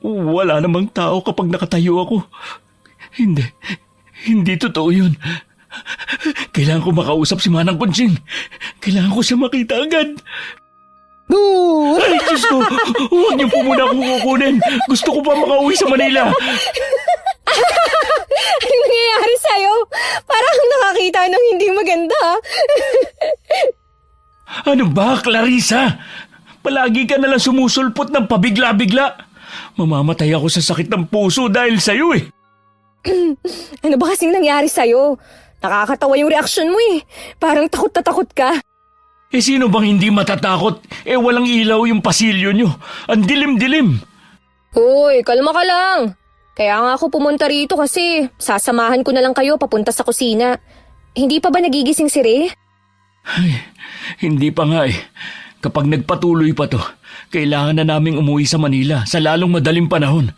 Wala namang tao kapag nakatayo ako. Hindi totoo yun. Kailangan ko makausap si Manang Conching. Kailangan ko siya makita agad. Boo! Ay, Diyos ko! Huwag niyo po muna akong kukunin. Gusto ko pa makauwi sa Manila. Anong nangyayari sa'yo? Parang nakakita ng hindi maganda. Ano ba, Clarissa? Palagi ka nalang sumusulpot ng pabigla-bigla. Mamamatay ako sa sakit ng puso dahil sa'yo Ano ba kasing nangyari sa'yo? Nakakatawa yung reaksyon mo Parang takot na takot ka. Sino bang hindi matatakot? Walang ilaw yung pasilyo nyo. Ang dilim-dilim. Uy, kalma ka lang. Kaya nga ako pumunta rito kasi sasamahan ko na lang kayo papunta sa kusina. Hindi pa ba nagigising si Ray? Ay, hindi pa nga Kapag nagpatuloy pa to, kailangan na naming umuwi sa Manila sa lalong madaling panahon.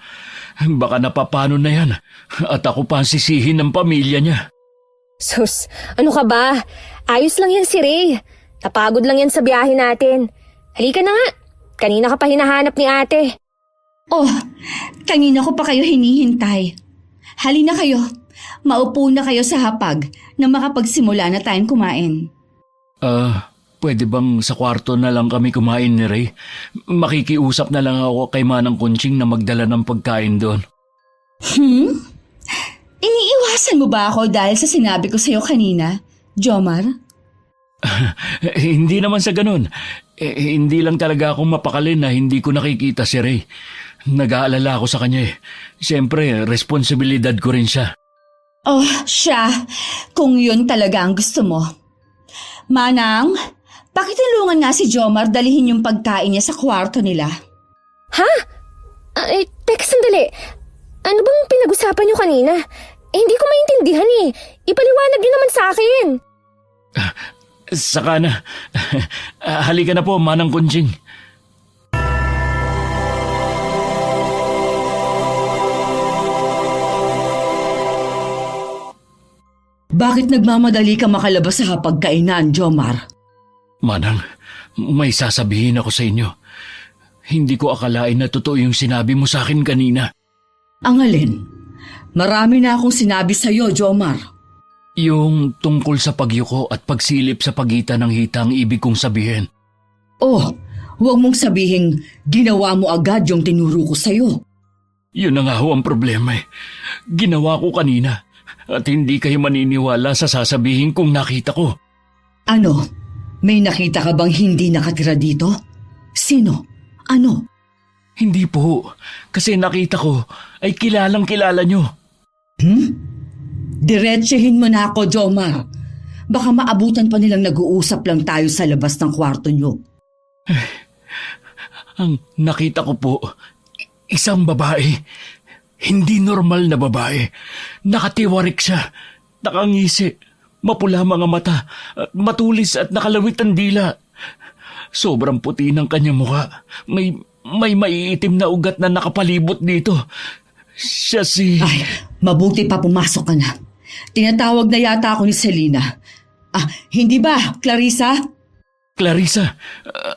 Baka napapano na yan at ako pa ang sisihin ng pamilya niya. Sus, ano ka ba? Ayos lang yan si Ray. Napagod lang yan sa biyahe natin. Halika na nga. Kanina ka pa hinahanap ni ate. Oh, kanina ko pa kayo hinihintay. Halina kayo. Maupo na kayo sa hapag na makapagsimula na tayong kumain. Pwede bang sa kwarto na lang kami kumain ni Ray? Makikiusap na lang ako kay Manang Conching na magdala ng pagkain doon. Iniiwasan mo ba ako dahil sa sinabi ko sa'yo kanina, Jomar? Hindi naman sa ganun. Hindi lang talaga ako mapakali na hindi ko nakikita si Ray. Nag-aalala ako sa kanya Siyempre, responsibilidad ko rin siya. Oh, siya. Kung yun talaga ang gusto mo. Manang, pakitulungan nga si Jomar dalihin yung pagkain niya sa kwarto nila. Ha? Teka sandali. Ano bang pinag-usapan niyo kanina? Hindi ko maintindihan Ipaliwanag niyo naman sa akin. Saka na. Halika na po, Manang Conching. Bakit nagmamadali ka makalabas sa hapagkainan, Jomar? Manang, may sasabihin ako sa inyo. Hindi ko akalain na totoo yung sinabi mo sa akin kanina. Ang alin? Marami na akong sinabi sa'yo, Jomar. Yung tungkol sa pagyuko at pagsilip sa pagitan ng hita ang ibig kong sabihin. Oh, huwag mong sabihin ginawa mo agad yung tinuro ko sa'yo. Yun na nga ho ang problema Ginawa ko kanina at hindi kayo maniniwala sa sasabihin kong nakita ko. Ano? May nakita ka bang hindi nakatira dito? Sino? Ano? Hindi po, kasi nakita ko ay kilalang kilala nyo. Diretsahin mo na ako, Jomar. Baka maabutan pa nilang nag-uusap lang tayo sa labas ng kwarto nyo. Ang nakita ko po, isang babae. Hindi normal na babae. Nakatiwarik siya, nakangisi, mapula mga mata, at matulis at nakalawit ang dila. Sobrang puti ng kanyang mukha. May maiitim na ugat na nakapalibot dito. Siya si... Ay, mabuti pa pumasok ka na. Tinatawag na yata ako ni Selena. Hindi ba, Clarissa? Clarissa,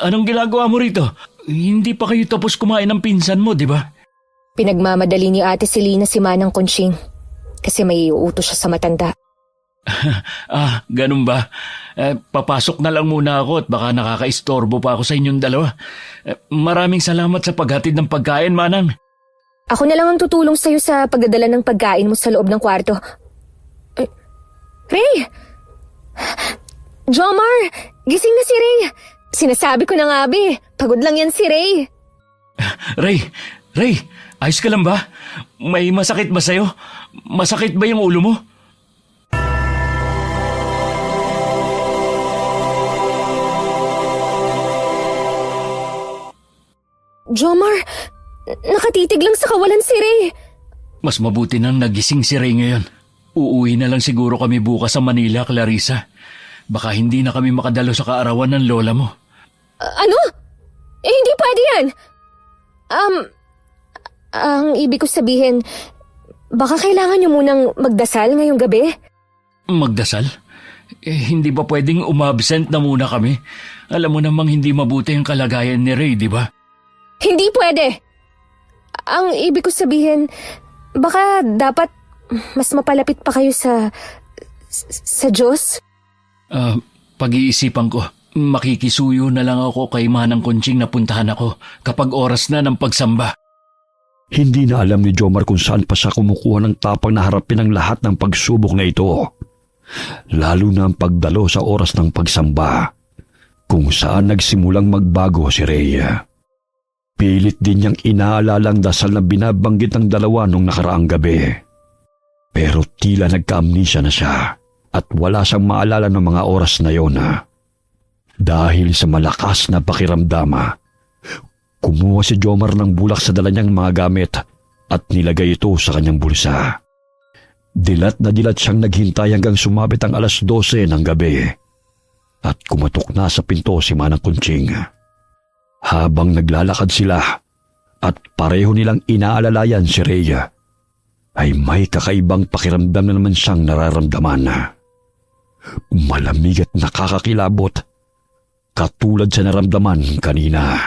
anong ginagawa mo rito? Hindi pa kayo tapos kumain ng pinsan mo, di ba? Pinagmamadali ni Ate Selena si Manang Conching kasi may iuutos siya sa matanda. Ganun ba? Papasok na lang muna ako at baka nakakaistorbo pa ako sa inyong dalawa. Maraming salamat sa paghatid ng pagkain, Manang. Ako na lang ang tutulong sa'yo sa pagdadala ng pagkain mo sa loob ng kwarto. Ray! Jomar! Gising na si Ray! Sinasabi ko na nga, Abi. Pagod lang yan si Ray. Ray, ayos ka lang ba? May masakit ba sa'yo? Masakit ba yung ulo mo? Jomar, nakatitig lang sa kawalan si Ray. Mas mabuti nang nagising si Ray ngayon. Uuwi na lang siguro kami bukas sa Manila, Clarissa. Baka hindi na kami makadalo sa kaarawan ng lola mo. Ano? Hindi pwede yan. Ang ibig ko sabihin, baka kailangan niyo munang magdasal ngayong gabi? Magdasal? Hindi ba pwedeng umabsent na muna kami? Alam mo namang hindi mabuti ang kalagayan ni Ray, di ba? Hindi pwede. Ang ibig ko sabihin, baka dapat mas mapalapit pa kayo sa Diyos? Pag-iisipan ko. Makikisuyo na lang ako kay Manang Conching na puntahan ako kapag oras na ng pagsamba. Hindi na alam ni Jomar kung saan pa siya kumukuha ng tapang na harapin ang lahat ng pagsubok na ito. Lalo na ang pagdalo sa oras ng pagsamba, kung saan nagsimulang magbago si Rhea. Pilit din niyang inaalala ang dasal na binabanggit ng dalawa nung nakaraang gabi. Pero tila nagka-amnesia na siya at wala siyang maalala ng mga oras na yon. Dahil sa malakas na pakiramdama, kumuha si Jomar ng bulak sa dala niyang mga gamit at nilagay ito sa kanyang bulsa. Dilat na dilat siyang naghintay hanggang sumabit ang 12:00 ng gabi at kumatok na sa pinto si Manang Conching. Habang naglalakad sila at pareho nilang inaalalayan si Rhea, ay may kakaibang pakiramdam na naman siyang nararamdaman. Malamig at nakakakilabot, katulad sa naramdaman kanina.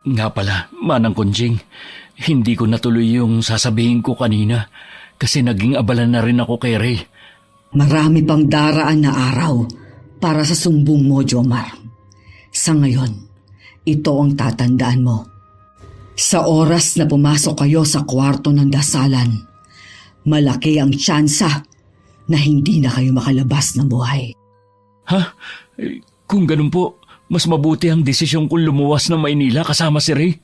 Nga pala, Manang Conching, hindi ko natuloy yung sasabihin ko kanina kasi naging abala na rin ako kay Ray. Marami pang daraan na araw para sa sumbong mo, Jomar. Sa ngayon, ito ang tatandaan mo. Sa oras na pumasok kayo sa kwarto ng dasalan, malaki ang tsansa na hindi na kayo makalabas ng buhay. Ha? Kung ganun po, mas mabuti ang desisyon kong lumuwas ng Maynila kasama si Ray.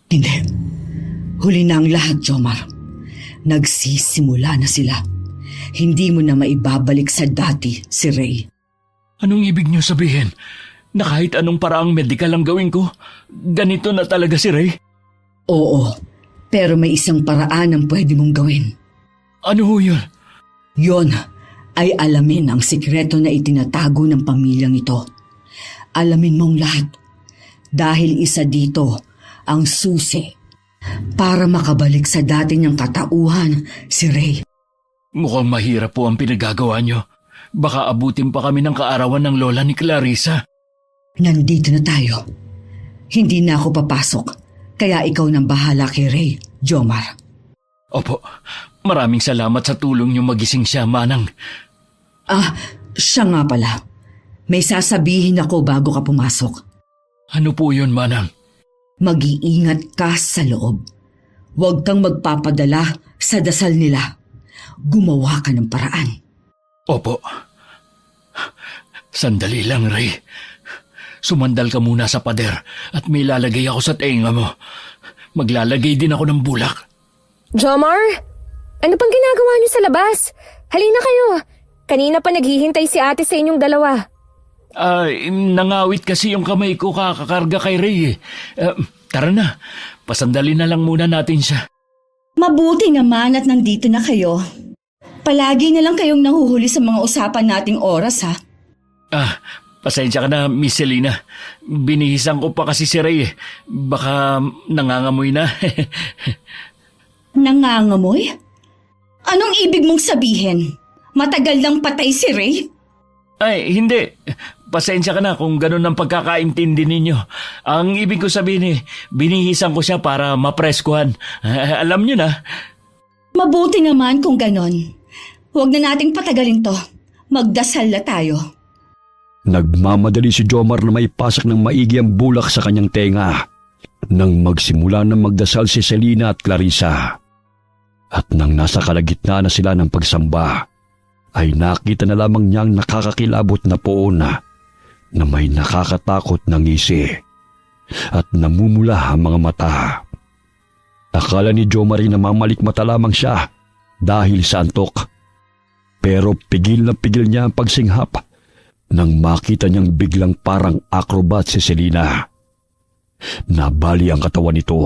Hindi. Huli na ang lahat, Jomar. Nagsisimula na sila. Hindi mo na maibabalik sa dati si Ray. Anong ibig niyo sabihin? Na kahit anong paraang medikal ang gawin ko, ganito na talaga si Ray? Oo, pero may isang paraan ang pwede mong gawin. Ano ho yun? Yon ay alamin ang sikreto na itinatago ng pamilyang ito. Alamin mong lahat dahil isa dito ang susi para makabalik sa dati niyang katauhan si Ray. Mukhang mahirap po ang pinagagawa niyo. Baka abutin pa kami ng kaarawan ng lola ni Clarissa. Nandito na tayo. Hindi na ako papasok, kaya ikaw nang bahala kay Ray, Jomar. Opo, maraming salamat sa tulong niyo magising siya, Manang. Siya nga pala. May sasabihin ako bago ka pumasok. Ano po yun, Manang? Mag-iingat ka sa loob. Huwag kang magpapadala sa dasal nila. Gumawa ka ng paraan. Opo. Sandali lang, Ray. Sumandal ka muna sa pader at may lalagay ako sa tenga mo. Maglalagay din ako ng bulak. Jomar, ano pang ginagawa niyo sa labas? Halina kayo. Kanina pa naghihintay si ate sa inyong dalawa. Nangawit kasi yung kamay ko kakakarga kay Ray eh. Tara na, pasandali na lang muna natin siya. Mabuti naman at nandito na kayo. Palagi na lang kayong nahuhuli sa mga usapan nating oras, ha? Pasensya ka na, Miss Selena. Binihisan ko pa kasi si Ray eh. Baka nangangamoy na. Nangangamoy? Anong ibig mong sabihin? Matagal lang patay si Ray? Ay, hindi. Pasensya ka na kung ganun ang pagkakaintindi ninyo. Ang ibig ko sabihin binihisan ko siya para mapreskuhan. Alam niyo na. Mabuti naman kung ganon. Huwag na nating patagalin to. Magdasal na tayo. Nagmamadali si Jomar na may pasak ng maigi ang bulak sa kanyang tenga nang magsimula ng magdasal si Selena at Clarissa. At nang nasa kalagitnaan na sila ng pagsamba, ay nakita na lamang niyang nakakakilabot na poon na may nakakatakot na ngisi at namumula ang mga mata. Akala ni Jomar na mamalikmata lamang siya dahil sa antok. Pero pigil na pigil niya ang pagsinghap nang makita niyang biglang parang acrobat si Selena. Nabali ang katawan nito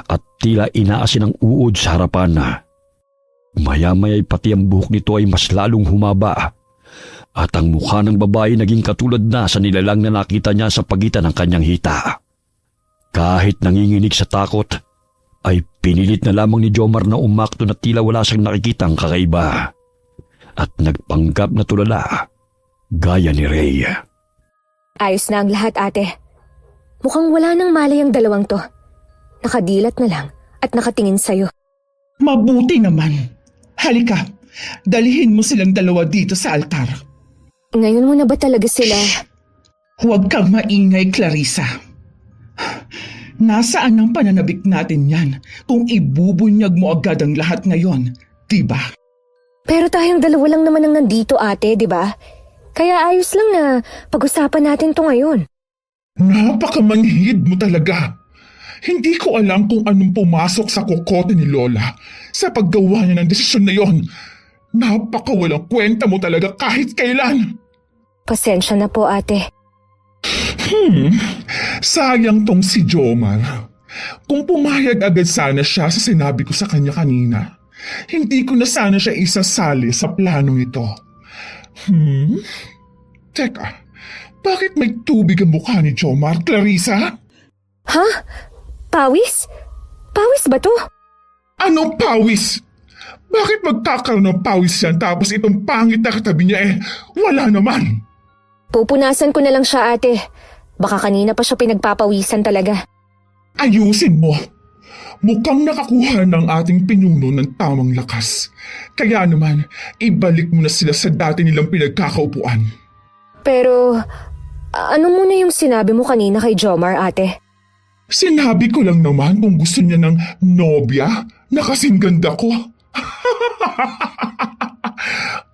at tila inaasin ang uod sa harapan na. Maya-maya'y pati ang buhok nito ay mas lalong humaba at ang mukha ng babae naging katulad na sa nilalang na nakita niya sa pagitan ng kanyang hita. Kahit nanginginig sa takot, ay pinilit na lamang ni Jomar na umakto na tila wala siyang nakikitang kakaiba at nagpanggap na tulala gaya ni Ray. Ayos na ang lahat, ate. Mukhang wala nang malay ang dalawang to. Nakadilat na lang at nakatingin sa'yo. Mabuti naman. Halika, dalihin mo silang dalawa dito sa altar. Ngayon mo na ba talaga sila? Huwag kang maingay, Clarissa. Nasaan ang pananabik natin yan kung ibubunyag mo agad ang lahat ngayon, diba? Pero tayong dalawa lang naman ang nandito, ate, diba? Kaya ayos lang na pag-usapan natin to ngayon. Napakamanhid mo talaga. Hindi ko alam kung anong pumasok sa kokote ni Lola sa paggawa niya ng desisyon na yon. Napakawalang kwenta mo talaga kahit kailan. Pasensya na po, ate. Sayang tong si Jomar. Kung pumayag agad sana siya sa sinabi ko sa kanya kanina, hindi ko na sana siya isasali sa planong ito. Teka, bakit may tubig ang mukha ni Jomar, Clarissa? Ha? Pawis? Pawis ba to? Anong pawis? Bakit magkakaroon ng pawis yan tapos itong pangit na katabi niya wala naman? Pupunasan ko na lang siya, ate. Baka kanina pa siya pinagpapawisan talaga. Ayusin mo. Mukhang nakakuha ng ating pinuno ng tamang lakas. Kaya naman, ibalik mo na sila sa dati nilang pinagkakaupuan. Pero, ano muna yung sinabi mo kanina kay Jomar, ate? Sinabi ko lang naman kung gusto niya ng nobya na kasing ganda ko.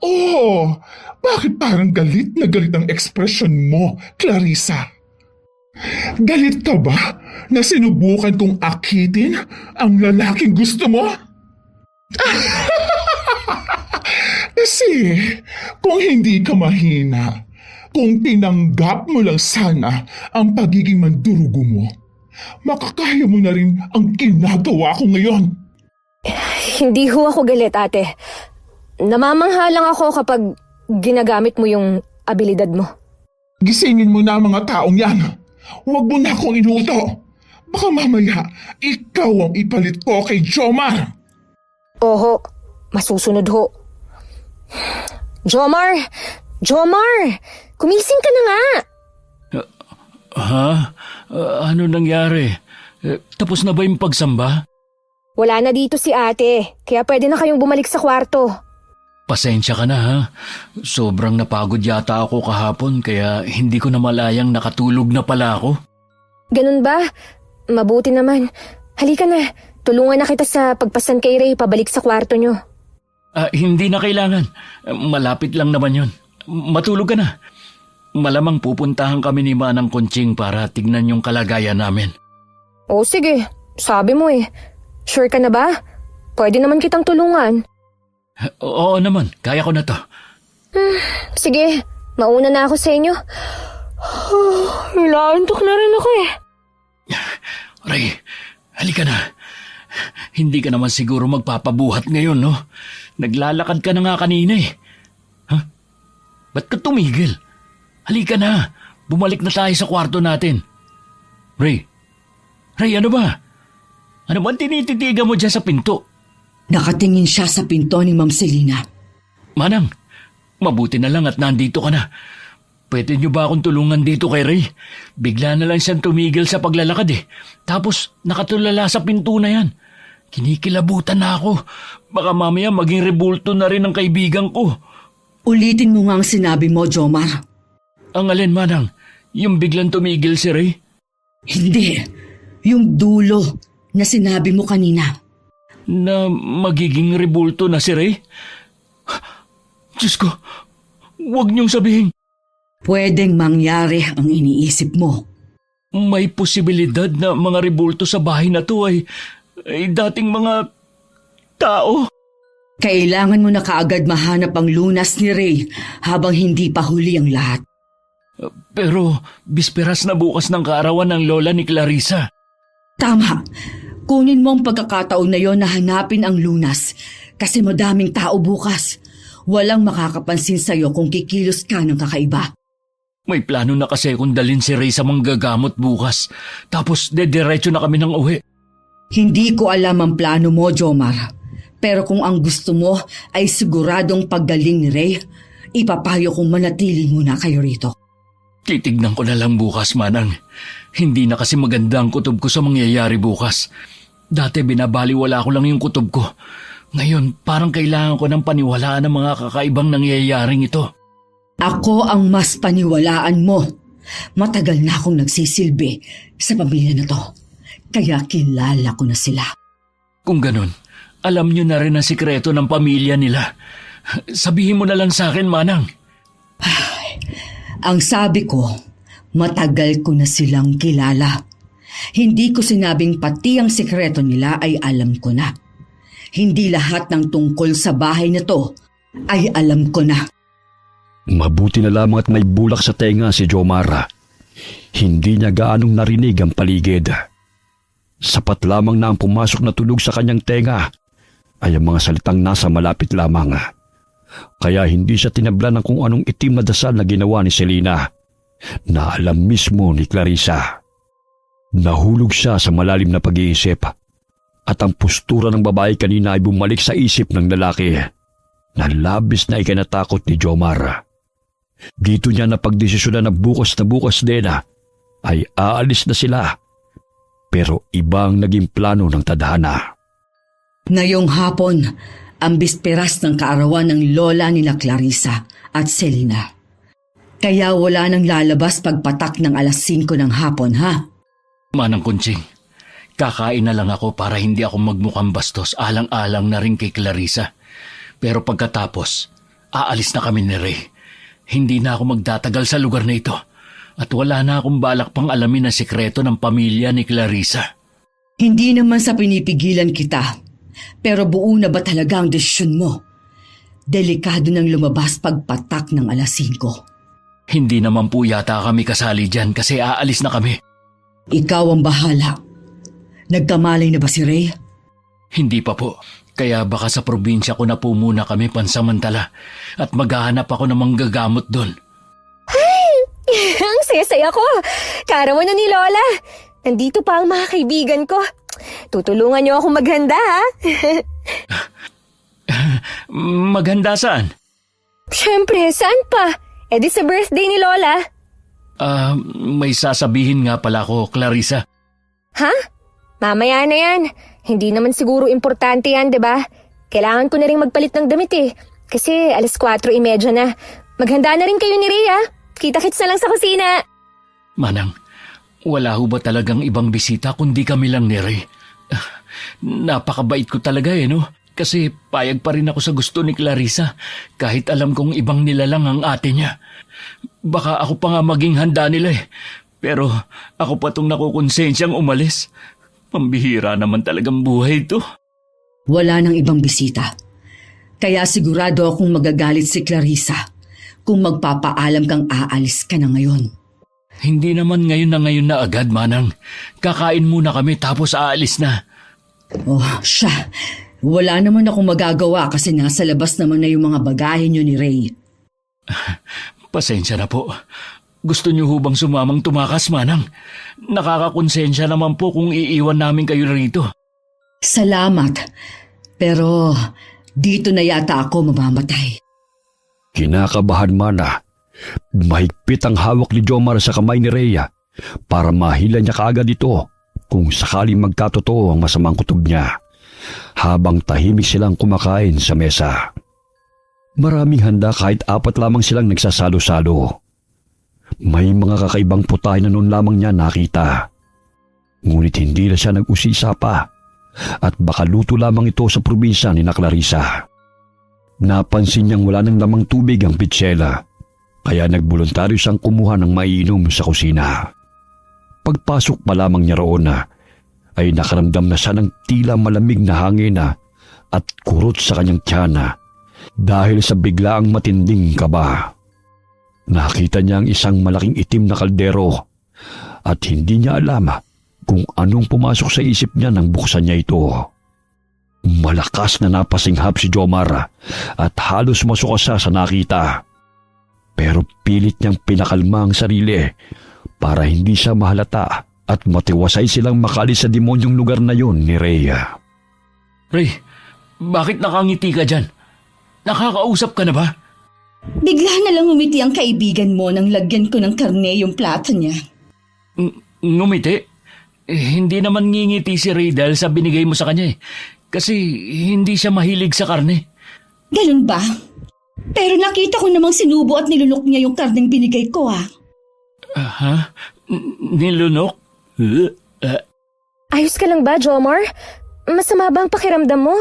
Oh, bakit parang galit na galit ang ekspresyon mo, Clarissa? Galit ka ba na sinubukan kong akitin ang lalaking gusto mo? Kasi kung hindi ka mahina, kung tinanggap mo lang sana ang pagiging mandurugo mo, makakaya mo na rin ang ginagawa ko ngayon. Hindi ho ako galit, ate. Namamangha lang ako kapag ginagamit mo yung abilidad mo. Gisingin mo na ang mga taong yan. Huwag mo na akong inuto. Baka mamaya, ikaw ang ipalit ko kay Jomar. Oho, masusunod ho. Jomar! Jomar! Kumising ka na nga! Ha? Ano nangyari? Tapos na ba yung pagsamba? Wala na dito si ate, kaya pwede na kayong bumalik sa kwarto. Pasensya ka na ha. Sobrang napagod yata ako kahapon kaya hindi ko na malayang nakatulog na pala ako. Ganun ba? Mabuti naman. Halika na, tulungan na kita sa pagpasan kay Ray pabalik sa kwarto nyo. Hindi na kailangan. Malapit lang naman yon. Matulog ka na. Malamang pupuntahan kami ni Manang Kunching para tignan yung kalagayan namin. O sige, sabi mo eh. Sure ka na ba? Pwede naman kitang tulungan. Oo naman, kaya ko na to. Sige, mauna na ako sa inyo. Inaantok na rin ako eh. Ray, halika na. Hindi ka naman siguro magpapabuhat ngayon, no? Naglalakad ka na nga kanina eh. Ha? Ba't ka tumigil? Halika na. Bumalik na tayo sa kwarto natin. Ray, ano ba? Ano ba tinititigan mo dyan sa pinto? Nakatingin siya sa pinto ni Ma'am Selina. Manang, mabuti na lang at nandito ka na. Pwede niyo ba akong tulungan dito kay Ray? Bigla na lang siyang tumigil sa paglalakad eh. Tapos nakatulala sa pinto na yan. Kinikilabutan na ako. Baka mamaya maging rebulto na rin ang kaibigan ko. Ulitin mo nga ang sinabi mo, Jomar. Ang alin, Manang? Yung biglang tumigil si Ray? Hindi. Yung dulo na sinabi mo kanina. Na magiging rebulto na si Ray? Diyos ko, huwag niyong sabihin. Pwedeng mangyari ang iniisip mo. May posibilidad na mga rebulto sa bahay na to ay dating mga tao. Kailangan mo na kaagad mahanap ang lunas ni Ray habang hindi pa huli ang lahat. Pero bisperas na bukas ng kaarawan ng lola ni Clarissa. Tama. Kunin mo ang pagkakataon na yon na hanapin ang lunas kasi madaming tao bukas. Walang makakapansin sa'yo kung kikilos ka ng kakaiba. May plano na kasi kung dalhin si Ray sa manggagamot bukas. Tapos dediretso na kami ng uwi. Hindi ko alam ang plano mo, Jomar. Pero kung ang gusto mo ay siguradong paggaling ni Ray, ipapayo kong manatili muna kayo rito. Titignan ko na lang bukas, Manang. Hindi na kasi maganda ang kutob ko sa mangyayari bukas. Dati binabaliwala ko lang yung kutob ko. Ngayon, parang kailangan ko ng paniwalaan ng mga kakaibang nangyayaring ito. Ako ang mas paniwalaan mo. Matagal na akong nagsisilbi sa pamilya na to. Kaya kilala ko na sila. Kung ganun, alam niyo na rin ang sikreto ng pamilya nila. Sabihin mo na lang sa akin, Manang. Ang sabi ko, matagal ko na silang kilala. Hindi ko sinabing pati ang sikreto nila ay alam ko na. Hindi lahat ng tungkol sa bahay na to ay alam ko na. Mabuti na lamang at may bulak sa tenga si Jomar. Hindi niya gaanong narinig ang paligid. Sapat lamang na ang pumasok na tunog sa kanyang tenga ay ang mga salitang nasa malapit lamang. Kaya hindi siya tinablan ng kung anong itim na dasal na ginawa ni Selina na alam mismo ni Clarissa. Nahulog siya sa malalim na pag-iisip at ang postura ng babae kanina ay bumalik sa isip ng lalaki na labis na ikinatakot ni Jomar. Dito niya napagdesisyonan na bukas din ay aalis na sila. Pero ibang naging plano ng tadhana. Ngayong hapon, ang bisperas ng kaarawan ng lola nila Clarissa at Selina. Kaya wala nang lalabas pagpatak ng 5:00 ng hapon, ha? Manang Kunching, kakain na lang ako para hindi ako magmukhang bastos alang-alang na rin kay Clarissa. Pero pagkatapos, aalis na kami ni Ray. Hindi na ako magtatagal sa lugar na ito at wala na akong balak pang alamin ang sikreto ng pamilya ni Clarissa. Hindi naman sa pinipigilan kita, pero buo na ba talaga ang desisyon mo? Delikado nang lumabas pagpatak ng 5:00. Hindi naman po yata kami kasali dyan kasi aalis na kami. Ikaw ang bahala. Nagkamalay na ba si Ray? Hindi pa po. Kaya baka sa probinsya ko na po muna kami pansamantala at maghahanap ako ng manggagamot doon. Ang saya-saya ko. Kaarawan na ni Lola. Nandito pa ang mga kaibigan ko. Tutulungan niyo akong maghanda, ha? Maghanda saan? Siyempre, saan pa? Eh di sa birthday ni Lola. May sasabihin nga pala ko, Clarissa. Ha? Mamaya na yan. Hindi naman siguro importante yan, diba? Kailangan ko na rin magpalit ng damit eh. Kasi 4:30 na. Maghanda na rin kayo ni Rhea. Kita-kits na lang sa kusina. Manang, wala ho ba talagang ibang bisita kundi kami lang ni Ray? Napakabait ko talaga no? Kasi payag pa rin ako sa gusto ni Clarissa kahit alam kong ibang nilalang ang ate niya. Baka ako pa nga maging handa nila eh. Pero ako pa tong nakukonsensyang umalis. Pambihira naman talagang buhay ito. Wala nang ibang bisita. Kaya sigurado akong magagalit si Clarissa kung magpapaalam kang aalis ka na ngayon. Hindi naman ngayon na agad, Manang. Kakain muna kami tapos aalis na. Oh, siya. Wala naman akong magagawa kasi nasa labas naman na yung mga bagahe niyo ni Ray. Pasensya na po. Gusto niyo hubang sumamang tumakas, Manang? Nakakakonsensya naman po kung iiwan namin kayo rito. Salamat. Pero dito na yata ako mamamatay. Kinakabahan Mana. Mahigpit ang hawak ni Jomar sa kamay ni Rhea para mahila niya kaagad ito kung sakaling magkatotoo ang masamang kutob niya, habang tahimik silang kumakain sa mesa. Maraming handa kahit 4 lamang silang nagsasalo-salo. May mga kakaibang putahe na noon lamang niya nakita. Ngunit hindi na siya nag-usisa pa at baka luto lamang ito sa probinsya ni na Clarissa. Napansin niyang wala nang lamang tubig ang pitsela, kaya nagboluntaryo siyang kumuha ng maiinom sa kusina. Pagpasok pa lamang niya roon ay nakaramdam na siya ng tila malamig na hangin at kurot sa kanyang tiyana dahil sa biglaang matinding kaba. Nakita niya ang isang malaking itim na kaldero at hindi niya alam kung anong pumasok sa isip niya nang buksan niya ito. Malakas na napasinghap si Jomar at halos masuka siya sa nakita. Pero pilit niyang pinakalma ang sarili para hindi siya mahalata at matiwasay silang makalis sa demonyong lugar na yon ni Rhea. Ray, bakit nakangiti ka dyan? Nakakausap ka na ba? Bigla na lang umiti ang kaibigan mo nang lagyan ko ng karne yung plato niya. Ngumiti? Hindi naman ngingiti si Ray dahil sa binigay mo sa kanya eh. Kasi hindi siya mahilig sa karne. Ganun ba? Pero nakita ko namang sinubo at nilunok niya yung karneng binigay ko Ha? Nilunok? Ayos ka lang ba, Jomar? Masama ba ang pakiramdam mo?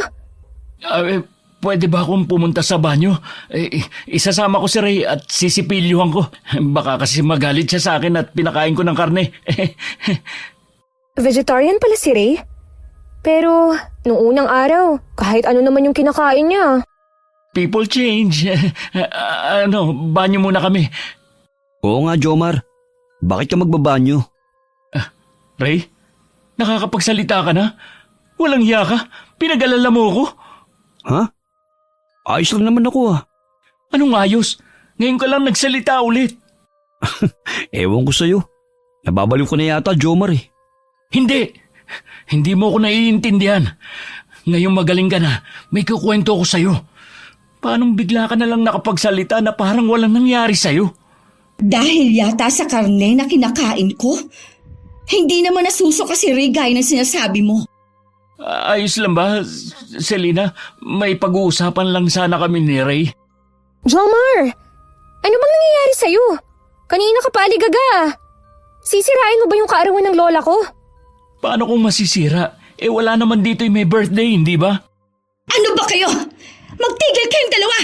Pwede ba akong pumunta sa banyo? Isasama ko si Ray at sisipilyuhan ko. Baka kasi magalit siya sa akin at pinakain ko ng karne. Vegetarian pala si Ray? Pero, nung unang araw, kahit ano naman yung kinakain niya. People change. Banyo muna kami. Oo nga, Jomar. Bakit ka magbabanyo? Ray, nakakapagsalita ka na? Walang hiya ka? Pinag-alala mo ako? Ha? Ayos lang naman ako Anong ayos? Ngayon ka lang nagsalita ulit. Ewan ko sa'yo. Nababaliw ko na yata, Jomar eh. Hindi mo ako naiintindihan. Ngayong magaling ka na, may kukwento ko sa'yo. Paanong bigla ka na lang nakapagsalita na parang walang nangyari sa'yo? Dahil yata sa karne na kinakain ko. Hindi naman nasusuka si Ray gaya ng sinasabi mo. Ayos lang ba, Selena? May pag-uusapan lang sana kami ni Ray. Jomar! Ano bang nangyayari sa'yo? Kanina ka pa aligaga. Sisirain mo ba yung kaarawan ng lola ko? Paano kung masisira? Wala naman dito yung may birthday, hindi ba? Ano ba kayo? Magtigil kayong dalawa!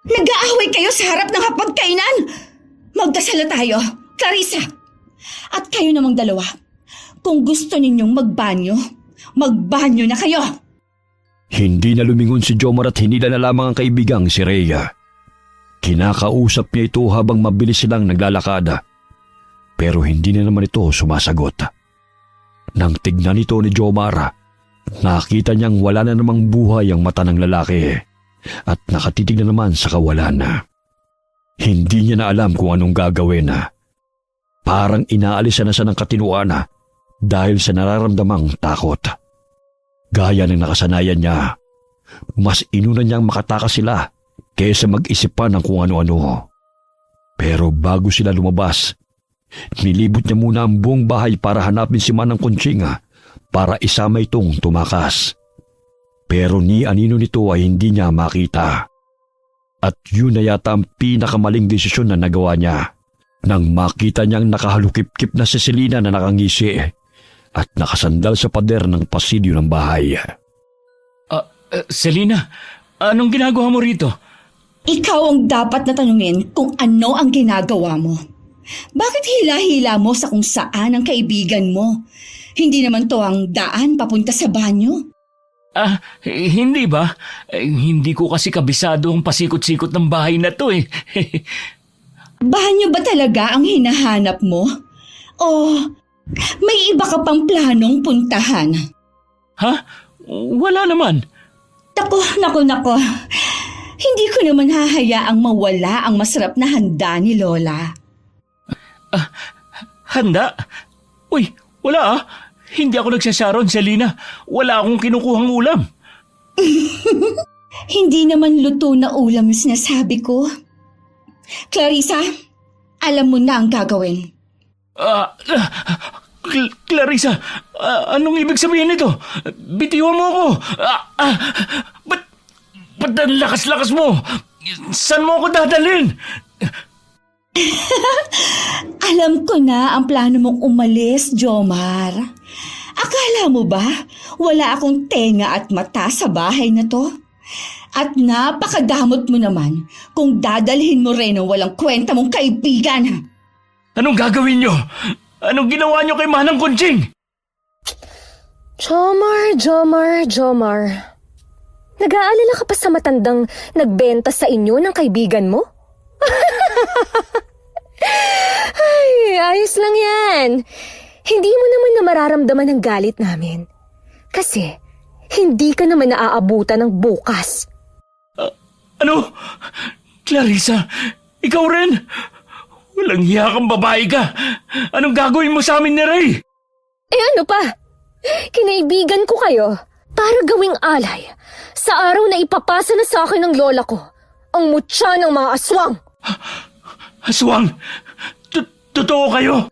Nag-aaway kayo sa harap ng hapagkainan! Magdasal na tayo, Clarissa! At kayo namang dalawa, kung gusto ninyong magbanyo na kayo! Hindi na lumingon si Jomar at hinila na lamang ang kaibigang si Rhea. Kinakausap niya ito habang mabilis silang naglalakad. Pero hindi na naman ito sumasagot. Nang tignan ito ni Jomar, nakita niyang wala na namang buhay ang mata ng lalaki at nakatitig na naman sa kawalan. Hindi niya na alam kung anong gagawin. Parang inaalis na siya ng katinuan dahil sa nararamdamang takot. Gaya ng nakasanayan niya, mas inuna niyang makatakas sila kaysa mag-isip pa ng kung ano-ano. Pero bago sila lumabas, nilibot niya muna ang buong bahay para hanapin si Manang Kunching para isama itong tumakas. Pero ni anino nito ay hindi niya makita. At yun na yata ang pinakamaling desisyon na nagawa niya nang makita niyang nakahalukip-kip na si Selena na nakangisi at nakasandal sa pader ng pasilyo ng bahay. Selena, anong ginagawa mo rito? Ikaw ang dapat na tanungin kung ano ang ginagawa mo. Bakit hila-hila mo sa kung saan ang kaibigan mo? Hindi naman to ang daan papunta sa banyo. Hindi ba? Hindi ko kasi kabisado ang pasikot-sikot ng bahay na to eh. Banyo ba talaga ang hinahanap mo? O may iba ka pang planong puntahan? Ha? Wala naman. Nako. Hindi ko naman hahayaang mawala ang masarap na handa ni Lola. Handa? Uy, wala. Hindi ako nagsasyaron, Selena. Wala akong kinukuhang ulam. Hindi naman luto na ulam yung sinasabi ko. Clarissa, alam mo na ang gagawin. Clarissa, anong ibig sabihin nito? Bitiwan mo ako. Ba't ang lakas-lakas mo? Saan mo ako dadalhin? Alam ko na ang plano mong umalis, Jomar. Akala mo ba wala akong tenga at mata sa bahay na to? At napakadamot mo naman kung dadalhin mo rin ang walang kwenta mong kaibigan. Anong gagawin nyo? Anong ginawa nyo kay Manang Kunching? Jomar. Nag-aalala ka pa sa matandang nagbenta sa inyo ng kaibigan mo? Ay, ayos lang yan. Hindi mo naman na mararamdaman ang galit namin. Kasi, hindi ka naman naaabutan ng bukas. Ano? Clarissa, ikaw rin? Walang hiya kang babae ka. Anong gagawin mo sa amin ni Ray? Eh ano pa? Kinaibigan ko kayo para gawing alay sa araw na ipapasa na sa akin ng lola ko ang mutya ng mga aswang. Aswang? Totoo kayo?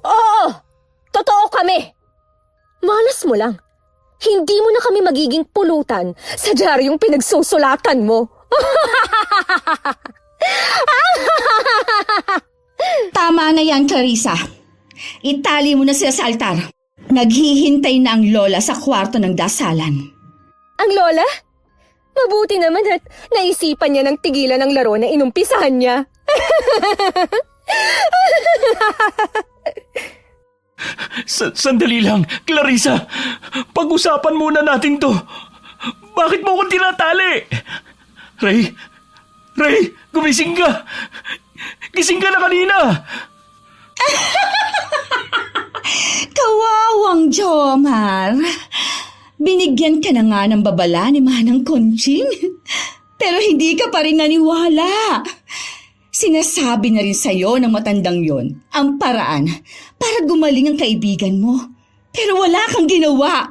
Oo! Totoo kami! Malas mo lang. Hindi mo na kami magiging pulutan sa diaryong pinagsusulatan mo. Tama na yan, Clarissa. Itali mo na sila sa altar. Naghihintay na ang lola sa kwarto ng dasalan. Ang lola? Mabuti naman at naisipan niya ng tigilan ng laro na inumpisahan niya. Sandali lang, Clarissa. Pag-usapan muna natin to. Bakit mo akong tinatali? Ray, gumising ka. Gising ka na kanina. Kawawang Jomar. Binigyan ka na nga ng babala ni Manang Kunching. Pero hindi ka pa rin naniwala. Sinasabi na rin sa'yo ng matandang yon ang paraan para gumaling ang kaibigan mo. Pero wala kang ginawa.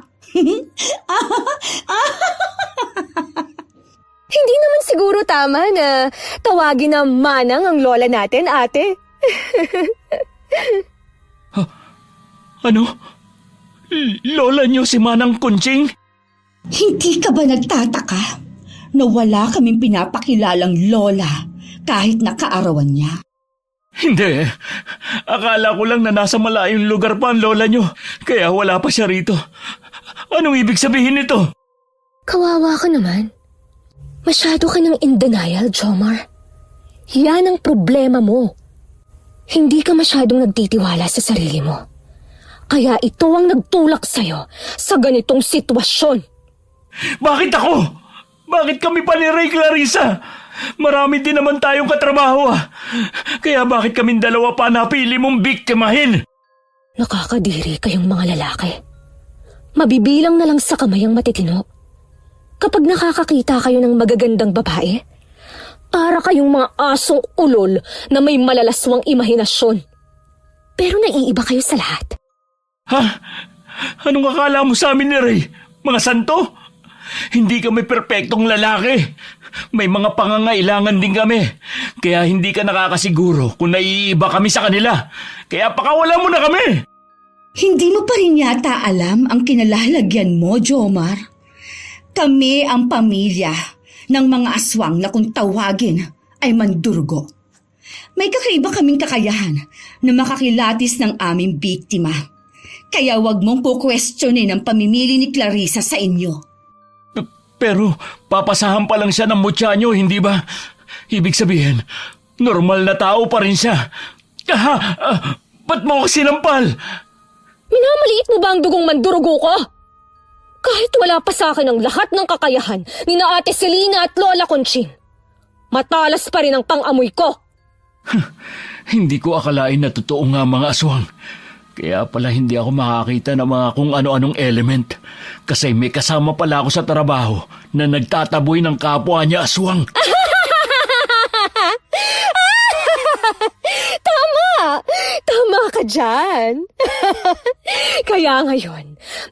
Hindi naman siguro tama na tawagin na Manang ang lola natin, ate. Ano? Lola niyo si Manang Kunching? Hindi ka ba nagtataka na wala kaming pinapakilalang lola kahit nakaarawan niya? Hindi. Akala ko lang na nasa malayong lugar pa ang lola niyo, kaya wala pa siya rito. Anong ibig sabihin nito? Kawawa ka naman. Masyado ka ng in denial, Jomar. Yan ang problema mo. Hindi ka masyadong nagtitiwala sa sarili mo. Kaya ito ang nagtulak sa'yo sa ganitong sitwasyon. Bakit ako? Bakit kami pa ni Ray, Clarissa? Marami din naman tayong katrabaho ah. Kaya bakit kaming dalawa pa napili mong biktimahin? Nakakadiri kayong mga lalaki. Mabibilang na lang sa kamay ang matitino. Kapag nakakakita kayo ng magagandang babae, para kayong mga asong ulol na may malalaswang imahinasyon. Pero naiiba kayo sa lahat. Ha? Anong akala mo sa amin ni Ray? Mga santo? Hindi kami perpektong lalaki. May mga pangangailangan din kami. Kaya hindi ka nakakasiguro kung naiiba kami sa kanila. Kaya pakawala mo na kami. Hindi mo pa rin yata alam ang kinalalagyan mo, Jomar. Kami ang pamilya ng mga aswang na kung tawagin ay mandurgo. May kakaiba kaming kakayahan na makakilatis ng aming biktima. Kaya wag mong kukwestiyonin ang pamimili ni Clarissa sa inyo. Pero papasahan pa lang siya ng mutya niyo, hindi ba? Ibig sabihin, normal na tao pa rin siya. Ba't mo ako sinampal? Minamaliit mo ba ang dugong mandurugo ko? Kahit wala pa sa akin ang lahat ng kakayahan ni na Ate Selena at Lola Conching, matalas pa rin ang pang-amoy ko. Hindi ko akalain na totoo nga mga aswang. Kaya pala hindi ako makakita ng mga kung ano-anong element. Kasi may kasama pala ako sa trabaho na nagtataboy ng kapwa niya aswang. Tama ka dyan. Kaya ngayon,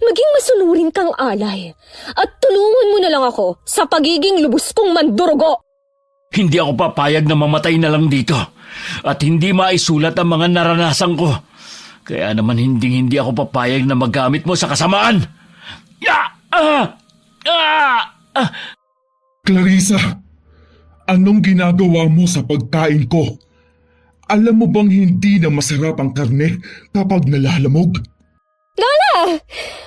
maging masunurin kang alay at tulungan mo na lang ako sa pagiging lubos kong mandurugo. Hindi ako papayag na mamatay na lang dito at hindi maisulat ang mga naranasan ko. Kaya naman hindi ako papayag na magamit mo sa kasamaan. Clarissa, anong ginagawa mo sa pagkain ko? Alam mo bang hindi na masarap ang karne kapag nalalamog? Lola!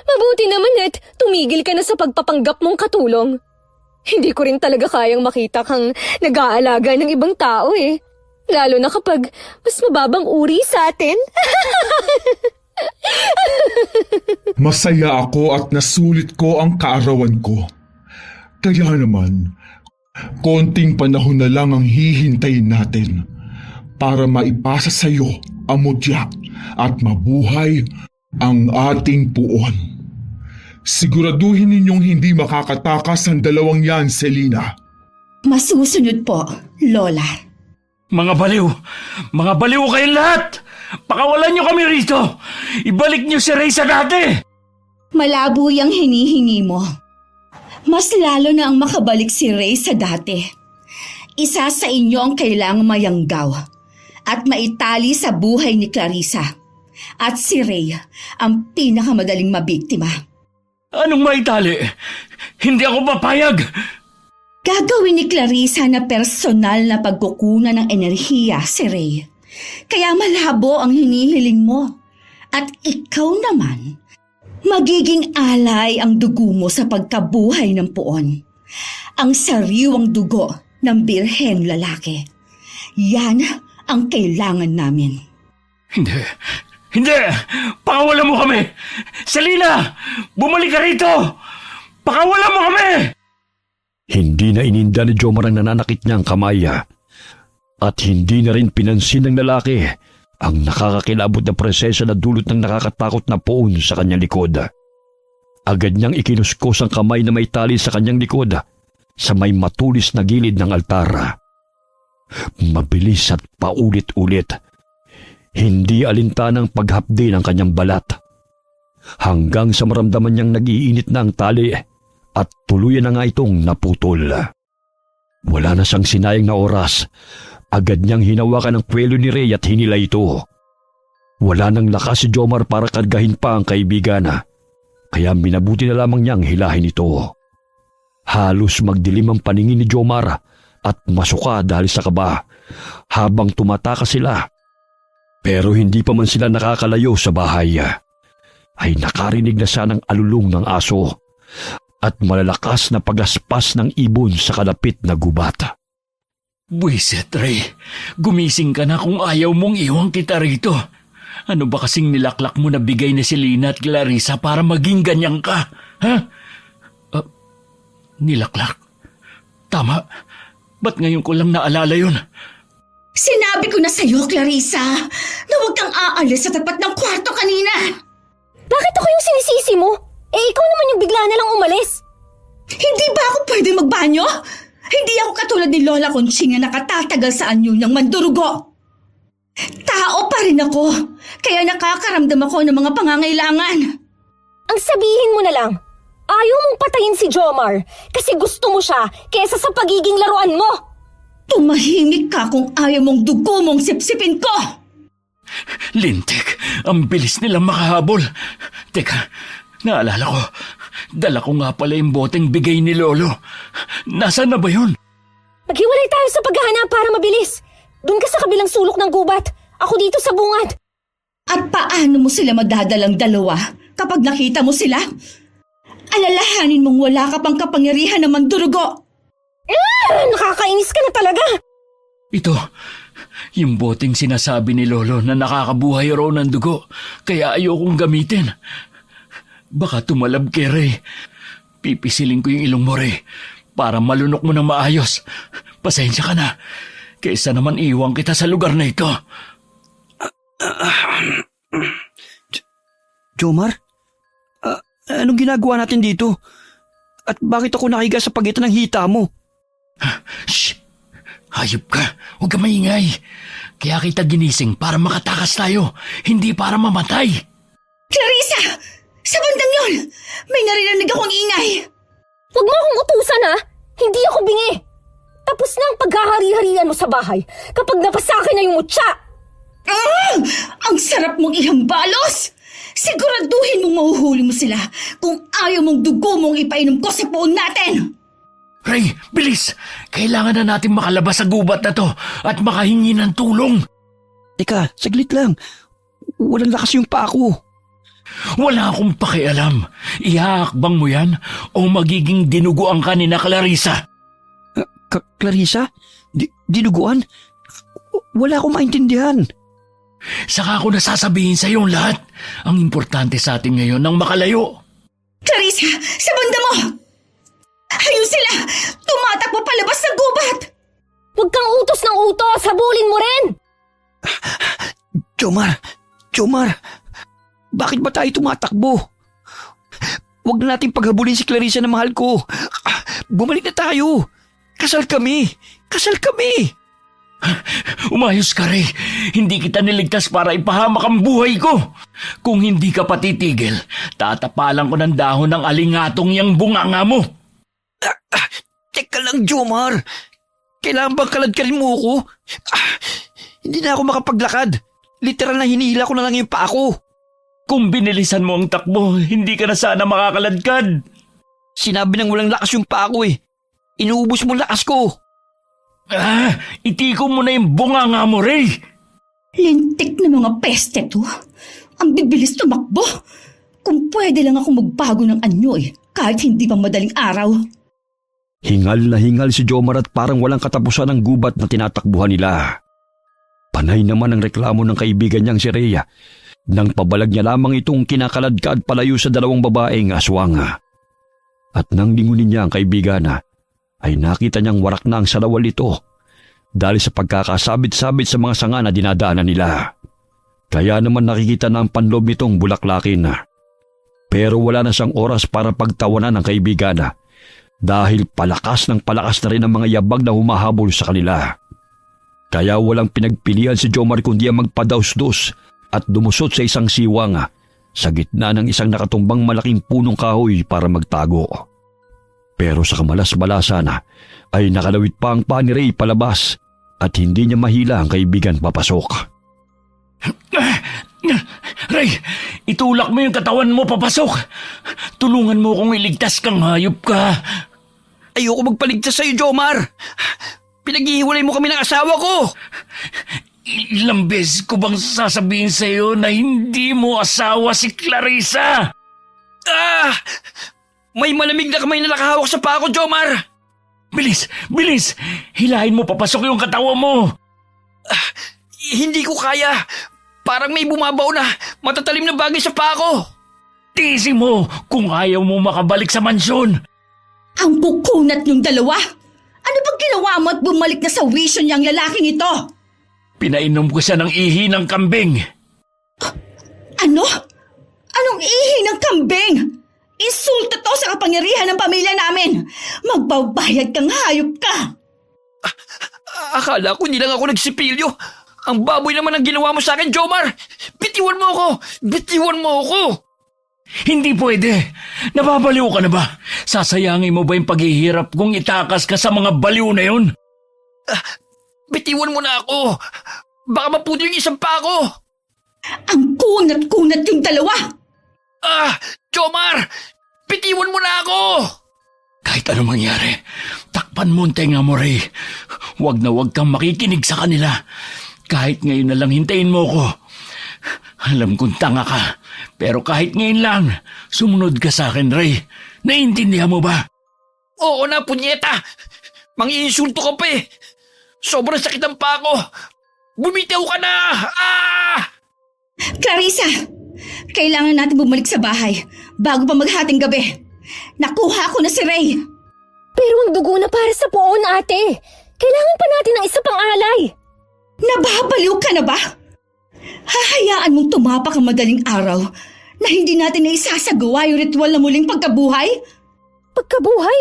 Mabuti naman at tumigil ka na sa pagpapanggap mong katulong. Hindi ko rin talaga kayang makita kang nag-aalaga ng ibang tao eh. Lalo na kapag mas mababang uri sa atin. Masaya ako at nasulit ko ang kaarawan ko. Kaya naman, konting panahon na lang ang hihintayin natin para maipasa sa iyo ang mudya at mabuhay ang ating puon. Siguraduhin ninyong hindi makakatakas ang dalawang yan, Selena. Masusunod po, Lola. Mga baliw kayong lahat! Pakawalan niyo kami rito! Ibalik niyo si Ray sa dati! Malabo yung hinihingi mo. Mas lalo na ang makabalik si Ray sa dati. Isa sa inyo ang kailangang mayanggaw at maitali sa buhay ni Clarissa. At si Ray ang pinakamadaling mabiktima. Anong maitali? Hindi ako papayag! Gagawin ni Clarissa na personal na pagkukunan ng enerhiya si Ray. Kaya malabo ang hinihiling mo. At ikaw naman, magiging alay ang dugo mo sa pagkabuhay ng puon. Ang sariwang dugo ng birhen lalaki. Yan ang kailangan namin. Hindi! Pakawalan mo kami! Selena! Bumalik ka rito! Pakawalan mo kami! Hindi na ininda ni Jomar ang nananakit niyang kamay at hindi na rin pinansin ng lalaki ang nakakakilabot na presensya na dulot ng nakakatakot na poon sa kanyang likod. Agad niyang ikinuskos ang kamay na may tali sa kanyang likod sa may matulis na gilid ng altar. Mabilis at paulit-ulit, hindi alintanang paghapdi ng kanyang balat. Hanggang sa maramdaman niyang nag-iinit na ang tali at tuluyan na nga itong naputol. Wala na siyang sinayang na oras. Agad niyang hinawakan ang kwelo ni Ray at hinila ito. Wala nang lakas si Jomar para kargahin pa ang kaibigan. Kaya minabuti na lamang niyang hilahin ito. Halos magdilim ang paningin ni Jomar at masuka dahil sa kaba habang tumatakas sila. Pero hindi pa man sila nakakalayo sa bahay ay nakarinig na siya ng alulong ng aso at malalakas na pagaspas ng ibon sa kalapit na gubat. Buisit, Ray. Gumising ka na kung ayaw mong iwang kita rito. Ano ba kasing nilaklak mo na bigay ni Selena at Clarissa para maging ganyan ka? Ha? Nilaklak? Tama. Ba't ngayon ko lang naalala yun? Sinabi ko na sa'yo, Clarissa, na huwag kang aalis sa tapat ng kwarto kanina. Bakit ako yung sinisisi mo? Ikaw naman yung bigla na lang umalis. Hindi ba ako pwede magbanyo? Hindi ako katulad ni Lola Conching na nakatatagal sa anyo ng mandurugo. Tao pa rin ako, kaya nakakaramdam ako ng mga pangangailangan. Ang sabihin mo na lang, ayaw mong patayin si Jomar kasi gusto mo siya kesa sa pagiging laruan mo. Tumahimik ka kung ayaw mong dugo mong sipsipin ko. Lintik, ang bilis nila makahabol. Teka, naalala ko, dala ko nga pala yung boteng bigay ni Lolo. Nasaan na ba yun? Maghiwalay tayo sa paghahanap para mabilis. Doon ka sa kabilang sulok ng gubat. Ako dito sa bungad. At paano mo sila madadalang dalawa kapag nakita mo sila? Alalahanin mong wala ka pang kapangyarihan na mandurugo. Nakakainis ka na talaga. Ito, yung boteng sinasabi ni Lolo na nakakabuhay raw ng dugo, kaya ayokong gamitin. Baka tumalab kay Ray. Pipisilin ko yung ilong mo, Ray, para malunok mo ng maayos. Pasensya ka na. Kaysa naman iwan kita sa lugar na ito. Jomar? Anong ginagawa natin dito? At bakit ako nakiga sa pagitan ng hita mo? Shh! Hayop ka. Huwag ka maingay. Kaya kita ginising para makatakas tayo, hindi para mamatay. Clarissa! Sa bandang yon! May narinig akong ingay! Huwag mo akong utusan ha! Hindi ako bingi! Tapos na ang paghahari-harian mo sa bahay kapag napasakay na yung mutya! Ang sarap mong ihambalos! Siguraduhin mong mahuhuli mo sila kung ayaw mong dugo mong ipainom ko sa puon natin! Ray, bilis! Kailangan na natin makalabas sa gubat na to at makahingi ng tulong. Teka, saglit lang. Walang lakas yung paa ko. Wala akong pakialam. Ihahakbang mo yan o magiging dinuguan ka ni na Clarissa. Clarissa? Dinuguan? Wala akong maintindihan. Saka ko nasasabihin sa iyo lahat. Ang importante sa atin ngayon nang makalayo. Clarissa, sa banda mo! Ayun sila! Tumatakbo palabas sa gubat! Huwag kang utos ng utos! Habulin mo rin! Jomar, bakit ba tayo tumatakbo? Huwag na natin paghabulin si Clarissa na mahal ko. Bumalik na tayo. Kasal kami. Umayos ka, Ray. Hindi kita niligtas para ipahamak ang buhay ko. Kung hindi ka patitigil, tatapalan ko ng dahon ng alingatong yang bunganga mo. Teka lang, Jomar. Kailangan bang kaladkarin mo ako? Hindi na ako makapaglakad. Literal na hinihila ko na lang yung paa ko. Kung binilisan mo ang takbo, hindi ka na sana makakaladkad. Sinabi nang walang lakas yung paa ko eh. Inuubos mo lakas ko. Itiko mo na yung bunganga mo, Ray. Lintik na mga peste to. Ang bibilis tumakbo. Kung pwede lang ako magbago ng anyo kahit hindi pang madaling araw. Hingal na hingal si Jomar at parang walang katapusan ang gubat na tinatakbuhan nila. Panay naman ang reklamo ng kaibigan niyang si Rhea nang pabalag niya lamang itong kinakaladkad palayo sa dalawang babaeng aswanga. At nang lingunin niya ang kaibigan ay nakita niyang warak na ang salawal ito dahil sa pagkakasabit-sabit sa mga sanga na dinadaanan nila. Kaya naman nakikita na ang panloob nitong bulaklakin. Pero wala na siyang oras para pagtawanan ng kaibigan dahil palakas na rin ang mga yabag na humahabol sa kanila. Kaya walang pinagpilian si Jomar kundi ang magpadausdos at dumusot sa isang siwang sa gitna ng isang nakatumbang malaking punong kahoy para magtago. Pero sa kamalas-malasan ay nakalawit pa ang paa ni Ray palabas at hindi niya mahila ang kaibigan papasok. Ray, itulak mo yung katawan mo papasok. Tulungan mo kung iligtas kang hayop ka. Ayoko magpaligtas sa'yo, Jomar. Pinaghihiwalay mo kami ng asawa ko. Ilang beses ko bang sasabihin sa'yo na hindi mo asawa si Clarissa? May malamig na kamay na nakahawak sa paa ko, Jomar. Bilis! Hilahin mo papasok yung katawan mo. Hindi ko kaya. Parang may bumabaw na matatalim na bagay sa paa ko. Tiisin mo kung ayaw mo makabalik sa mansyon. Ang kukunat niyong dalawa! Ano bang ginawa mo at bumalik na sa wisyo niyang lalaking ito? Pinainom ko siya ng ihi ng kambing. Ano? Anong ihi ng kambing? Insulto to sa kapangyarihan ng pamilya namin! Magbabayad kang hayop ka! Akala ko hindi lang ako nagsipilyo. Ang baboy naman ang ginawa mo sa akin, Jomar! Bitiwan mo ako! Hindi pwede. Nababaliw ka na ba? Sasayangin mo ba yung paghihirap kung itakas ka sa mga baliw na yun? Bitiwan mo na ako! Baka maputo yung isang pa ako! Ang kunat-kunat yung dalawa! Jomar! Bitiwan mo na ako! Kahit ano mangyari, takpan mo ang tenga mo, Ray. Huwag na huwag kang makikinig sa kanila. Kahit ngayon na lang hintayin mo ko. Alam kong tanga ka, pero kahit ngayon lang, sumunod ka sa akin, Ray. Naiintindihan mo ba? Oo na, punyeta! Mangiinsulto ka pa eh! Sobrang sakit ang paa ko! Bumitaw ka na! Clarissa! Kailangan natin bumalik sa bahay bago pa maghating gabi. Nakuha ko na si Ray. Pero ang dugo na para sa poon, ate. Kailangan pa natin ng isa pang alay. Nababaliw ka na ba? Hahayaan mong tumapak ang madaling araw na hindi natin na isasagawa yung ritual na muling pagkabuhay? Pagkabuhay?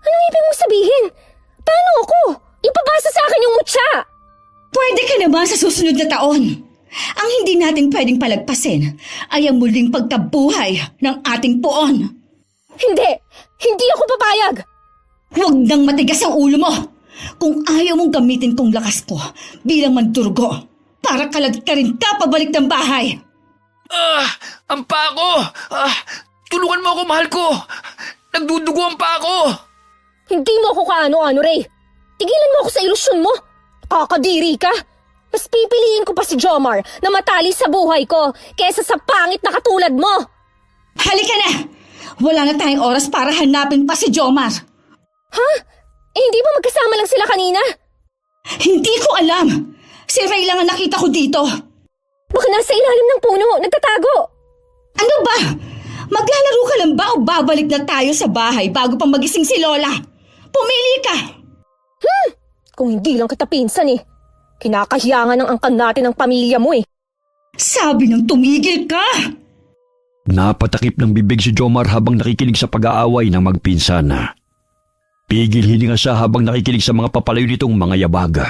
Anong ibig mong sabihin? Paano ako? Ipabasa sa akin yung mutya. Pwede ka naman sa susunod na taon. Ang hindi natin pwedeng palagpasin ay ang muling pagkabuhay ng ating poon. Hindi! Hindi ako papayag! Huwag nang matigas ang ulo mo. Kung ayaw mong gamitin kong lakas ko bilang mandurgo para kalagkarin ka pabalik ng bahay. Ang paa ko! Tulungan mo ako, mahal ko! Nagdudugo ang paa ko! Hindi mo ako kaano-ano, Ray. Tigilan mo ako sa ilusyon mo. Kakadiri ka. Mas pipiliin ko pa si Jomar na matali sa buhay ko kaysa sa pangit na katulad mo. Halika na! Wala na tayong oras para hanapin pa si Jomar. Ha? Hindi ba magkasama lang sila kanina? Hindi ko alam. Si Ray lang ang nakita ko dito. Baka nasa ilalim ng puno, nagtatago. Ano ba? Maglalaro ka lang ba o babalik na tayo sa bahay bago pang magising si Lola? Pumili ka! Kung hindi lang kita pinsan eh. Kinakahiyangan ng angkan natin ng pamilya mo eh. Sabi nang tumigil ka! Napatakip ng bibig si Jomar habang nakikinig sa pag-aaway ng magpinsan. Pigil hininga siya habang nakikinig sa mga papalayo nitong mga yabaga.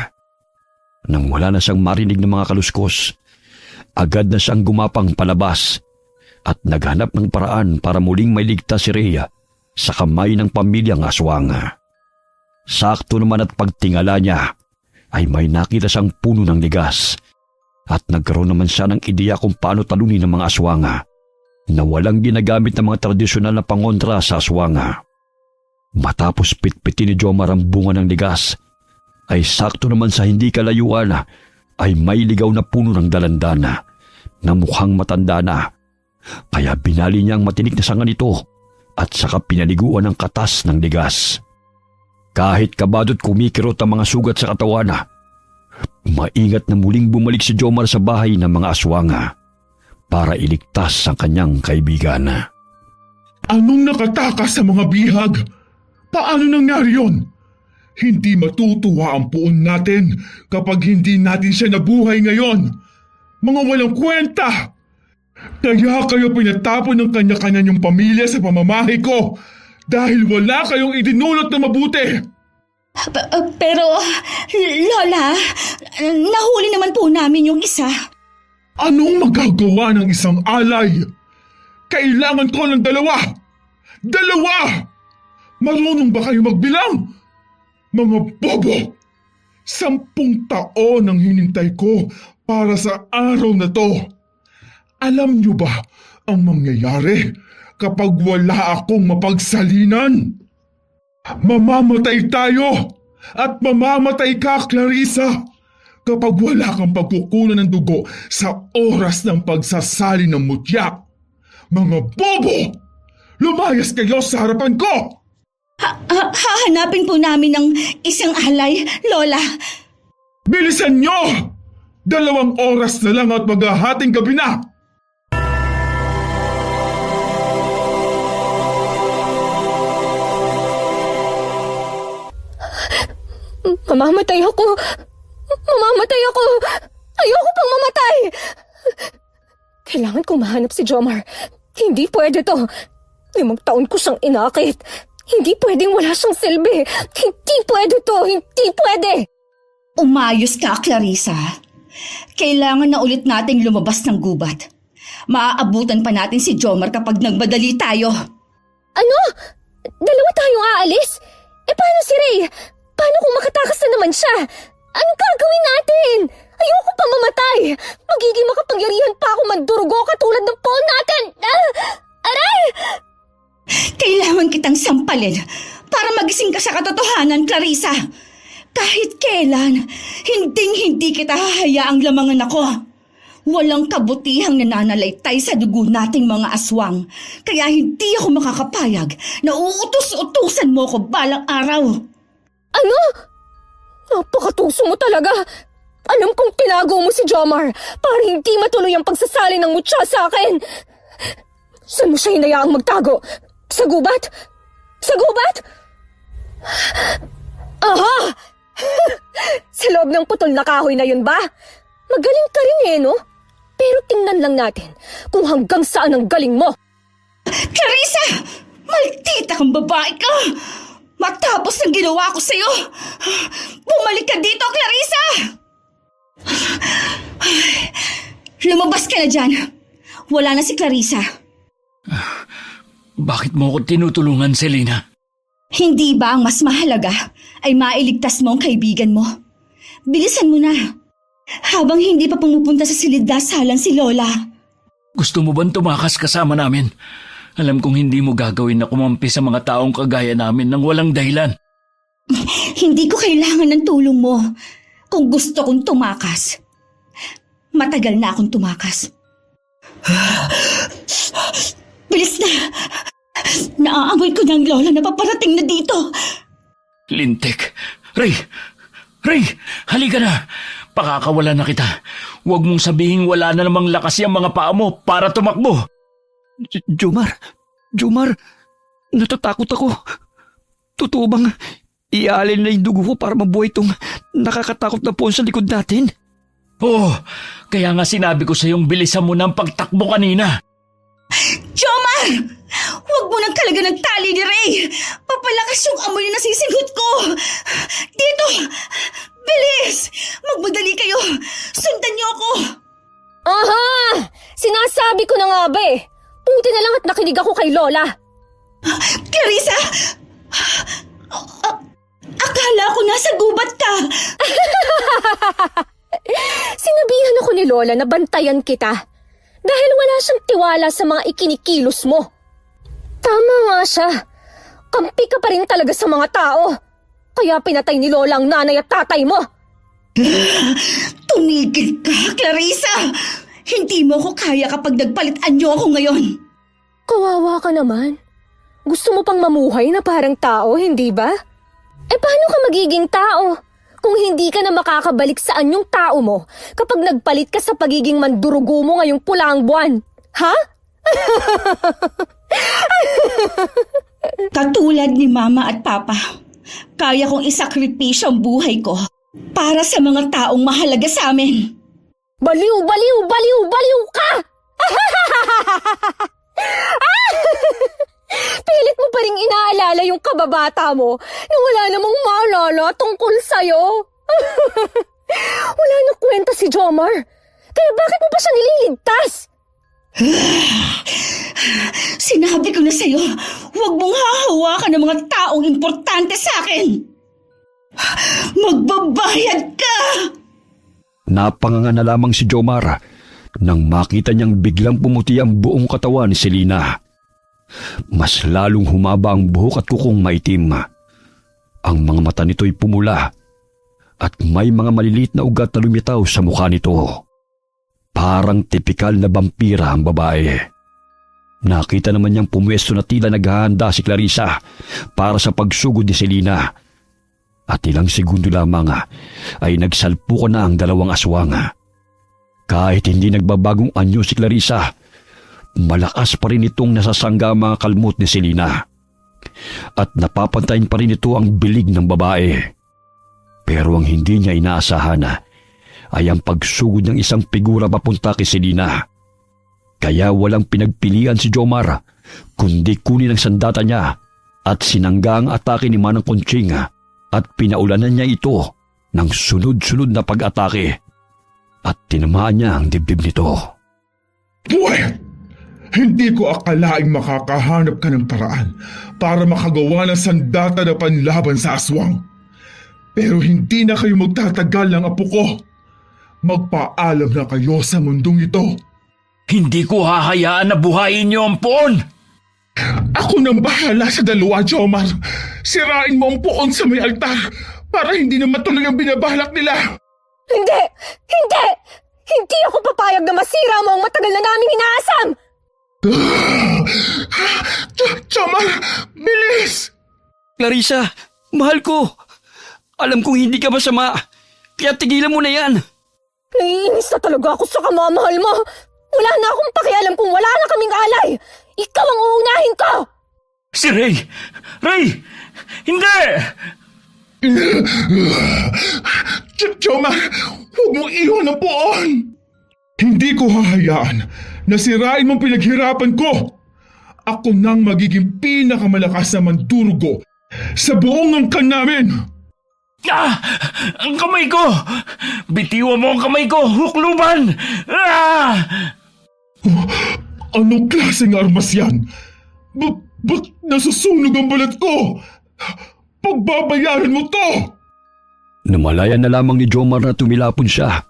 Nang wala na siyang marinig ng mga kaluskos, agad na siyang gumapang palabas at naghanap ng paraan para muling mailigtas si Rhea sa kamay ng pamilyang aswang. Sakto naman at pagtingala niya ay may nakita siyang puno ng ligas at nagkaroon naman siya ng ideya kung paano talunin ng mga aswanga na walang ginagamit ng mga tradisyonal na pangontra sa aswanga. Matapos pitpitin ni Jomar ang bunga ng ligas, ay sakto naman sa hindi kalayuan ay may ligaw na puno ng dalandana na mukhang matanda na. Kaya binali niya ang matinik na sanga nito at saka pinaliguan ng katas ng ligas. Kahit kabadot kumikirot ang mga sugat sa katawan, maingat na muling bumalik si Jomar sa bahay ng mga aswanga para iligtas ang kanyang kaibigan. Anong nakatakas sa mga bihag? Paano nangyari yon? Hindi matutuwa ang puon natin kapag hindi natin siya nabuhay ngayon. Mga walang kwenta! Kaya kayo pinatapon ng kanya-kanya niyong pamilya sa pamamahay ko dahil wala kayong idinulot na mabuti. Pero, Lola, nahuli naman po namin yung isa. Anong magagawa ng isang alay? Kailangan ko ng dalawa! Dalawa! Marunong ba kayo magbilang? Mga bobo! 10 taon ang hinintay ko para sa araw na to. Alam niyo ba ang mangyayari kapag wala akong mapagsalinan? Mamamatay tayo at mamamatay ka, Clarissa, kapag wala kang pagkukunan ng dugo sa oras ng pagsasali ng mutya. Mga bobo! Lumayas kayo sa harapan ko! Hahanapin po namin ng isang alay, Lola. Bilisan nyo! 2 oras na lang at maghahating gabi na! Mamamatay ako! Mamamatay ako! Ayoko pang mamatay! Kailangan kong mahanap si Jomar. Hindi pwede to. 5 taon ko siyang inakit. Hindi pwedeng wala siyang silbi. Hindi pwede to. Hindi pwede! Umayos ka, Clarissa. Kailangan na ulit nating lumabas ng gubat. Maaabutan pa natin si Jomar kapag nagmadali tayo. Ano? 2 tayong aalis? Paano si Ray? Paano kung makatakas na naman siya? Anong gagawin natin? Ayoko pa mamatay. Magiging makapangyarihan pa ako mandurugo katulad ng pawn natin. Aray! Kailangan kitang sampalin para magising ka sa katotohanan, Clarissa. Kahit kailan, hinding-hindi kita hahayaang lamangan ako. Walang kabutihang nananalaytay sa dugo nating mga aswang. Kaya hindi ako makakapayag na uutos-utusan mo ko balang araw. Ano? Napakatuso mo talaga. Alam kong tinago mo si Jomar para hindi matuloy ang pagsasali ng mutya sa akin. Saan mo siya hinayaang magtago? Sa gubat? Sa gubat? Aha! Sa loob ng putol na kahoy na yun ba? Magaling ka rin no? Pero tingnan lang natin kung hanggang saan ang galing mo. Clarissa! Maldita kang babae ka! Matapos ng ginawa ko sa'yo, bumalik ka dito, Clarissa! Lumabas ka na dyan. Wala na si Clarissa. Bakit mo ko tinutulungan, Selena? Hindi ba ang mas mahalaga ay mailigtas mo ang kaibigan mo? Bilisan mo na. Habang hindi pa pumupunta sa silid-dasalan si Lola. Gusto mo bang tumakas kasama namin? Alam kong hindi mo gagawin na kumampi sa mga taong kagaya namin nang walang dahilan. Hindi ko kailangan ng tulong mo. Kung gusto kong tumakas, matagal na akong tumakas. Bilis na! Naaamoy ko na ang Lola na paparating na dito. Lintik. Ray! Ray! Halika na! Pakakawala na kita. Huwag mong sabihin wala na namang lakas yung mga paa mo para tumakbo. Jomar, natatakot ako. Totoo bang iaalin na yung dugo ko para mabuhay itong nakakatakot na puon sa likod natin? Oo, kaya nga sinabi ko sa iyong bilisan mo ng pagtakbo kanina. Jomar! Huwag mo nang kalaga ng tali ni Ray! Papalakas yung amoy na nasisinghot ko! Dito! Bilis! Magmadali kayo! Sundan niyo ako! Aha! Sinasabi ko na nga ba Buti na lang at nakinig ako kay Lola. Clarissa! Akala ko nasa gubat ka! Sinabihan ako ni Lola na bantayan kita dahil wala siyang tiwala sa mga ikinikilos mo. Tama nga siya. Kampi ka pa rin talaga sa mga tao. Kaya pinatay ni Lola ang nanay at tatay mo. Tumigil ka, Clarissa! Hindi mo ko kaya kapag nagpalitan niyo ako ngayon. Kawawa ka naman. Gusto mo pang mamuhay na parang tao, hindi ba? Paano ka magiging tao kung hindi ka na makakabalik sa anyong tao mo kapag nagpalit ka sa pagiging mandurugo mo ngayong pulang buwan? Ha? Katulad ni Mama at Papa, kaya kong isakripisyo ang buhay ko para sa mga taong mahalaga sa amin. Baliw, baliw, baliw, baliw ka! Pilit mo pa rin inaalala yung kababata mo na wala namang maalala tungkol sa'yo. Wala na kwenta si Jomar. Kaya bakit mo pa siya nililigtas? Sinabi ko na sa'yo, huwag mong hahawakan ng mga taong importante sa akin. Magbabayad ka! Napanganga na lamang si Jomar nang makita niyang biglang pumuti ang buong katawan ni Selena. Mas lalong humaba ang buhok at kukong maitim. Ang mga mata nito'y pumula at may mga maliliit na ugat na lumitaw sa mukha nito. Parang tipikal na vampira ang babae. Nakita naman niyang pumwesto na tila naghahanda si Clarissa para sa pagsugod ni Selena. At ilang segundo lamang ay nagsalpukan na ang dalawang aswang. Kahit hindi nagbabagong anyo si Clarissa, malakas pa rin itong nasasangga ang mga kalmot ni Selena. At napapantayin pa rin ito ang bilig ng babae. Pero ang hindi niya inaasahan ay ang pagsugod ng isang figura papunta kay Selena. Kaya walang pinagpilian si Jomar kundi kunin ang sandata niya at sinangga ang atake ni Manang Conching at pinaulanan niya ito ng sunod-sunod na pag-atake at tinamaan niya ang dibdib nito. Buwet! Hindi ko akalaing makakahanap ka ng paraan para makagawa ng sandata na panlaban sa aswang. Pero hindi na kayo magtatagal ng apo ko. Magpaalam na kayo sa mundong ito. Hindi ko hahayaan na buhayin niyo ang puon! Ako nang bahala sa dalawa, Jomar. Sirain mo ang puon sa may altar para hindi na matuloy ang binabalak nila. Hindi! Hindi! Hindi ako papayag na masira mo ang matagal na naming inaasam! Jomar, bilis! Clarissa, mahal ko. Alam kong hindi ka masama, kaya tigilan mo na yan. Naiinis na talaga ako sa kamamahal mo. Wala na akong pakialam kung wala na kaming alay. Ikaw ang uunahin ko! Si Ray! Ray! Hindi! Jomar, huwag mong iwan ang poon! Hindi ko hahayaan na sirain mong pinaghirapan ko. Ako nang magiging pinakamalakas na mandurugo sa buong angkan namin. Ah! Ang kamay ko! Bitiwan mo ang kamay ko! Hukluban! Ah! Anong klaseng armas yan? Ba't nasusunog ang balat ko? Pagbabayaran mo to! Namalayan na lamang ni Jomar na tumilapon siya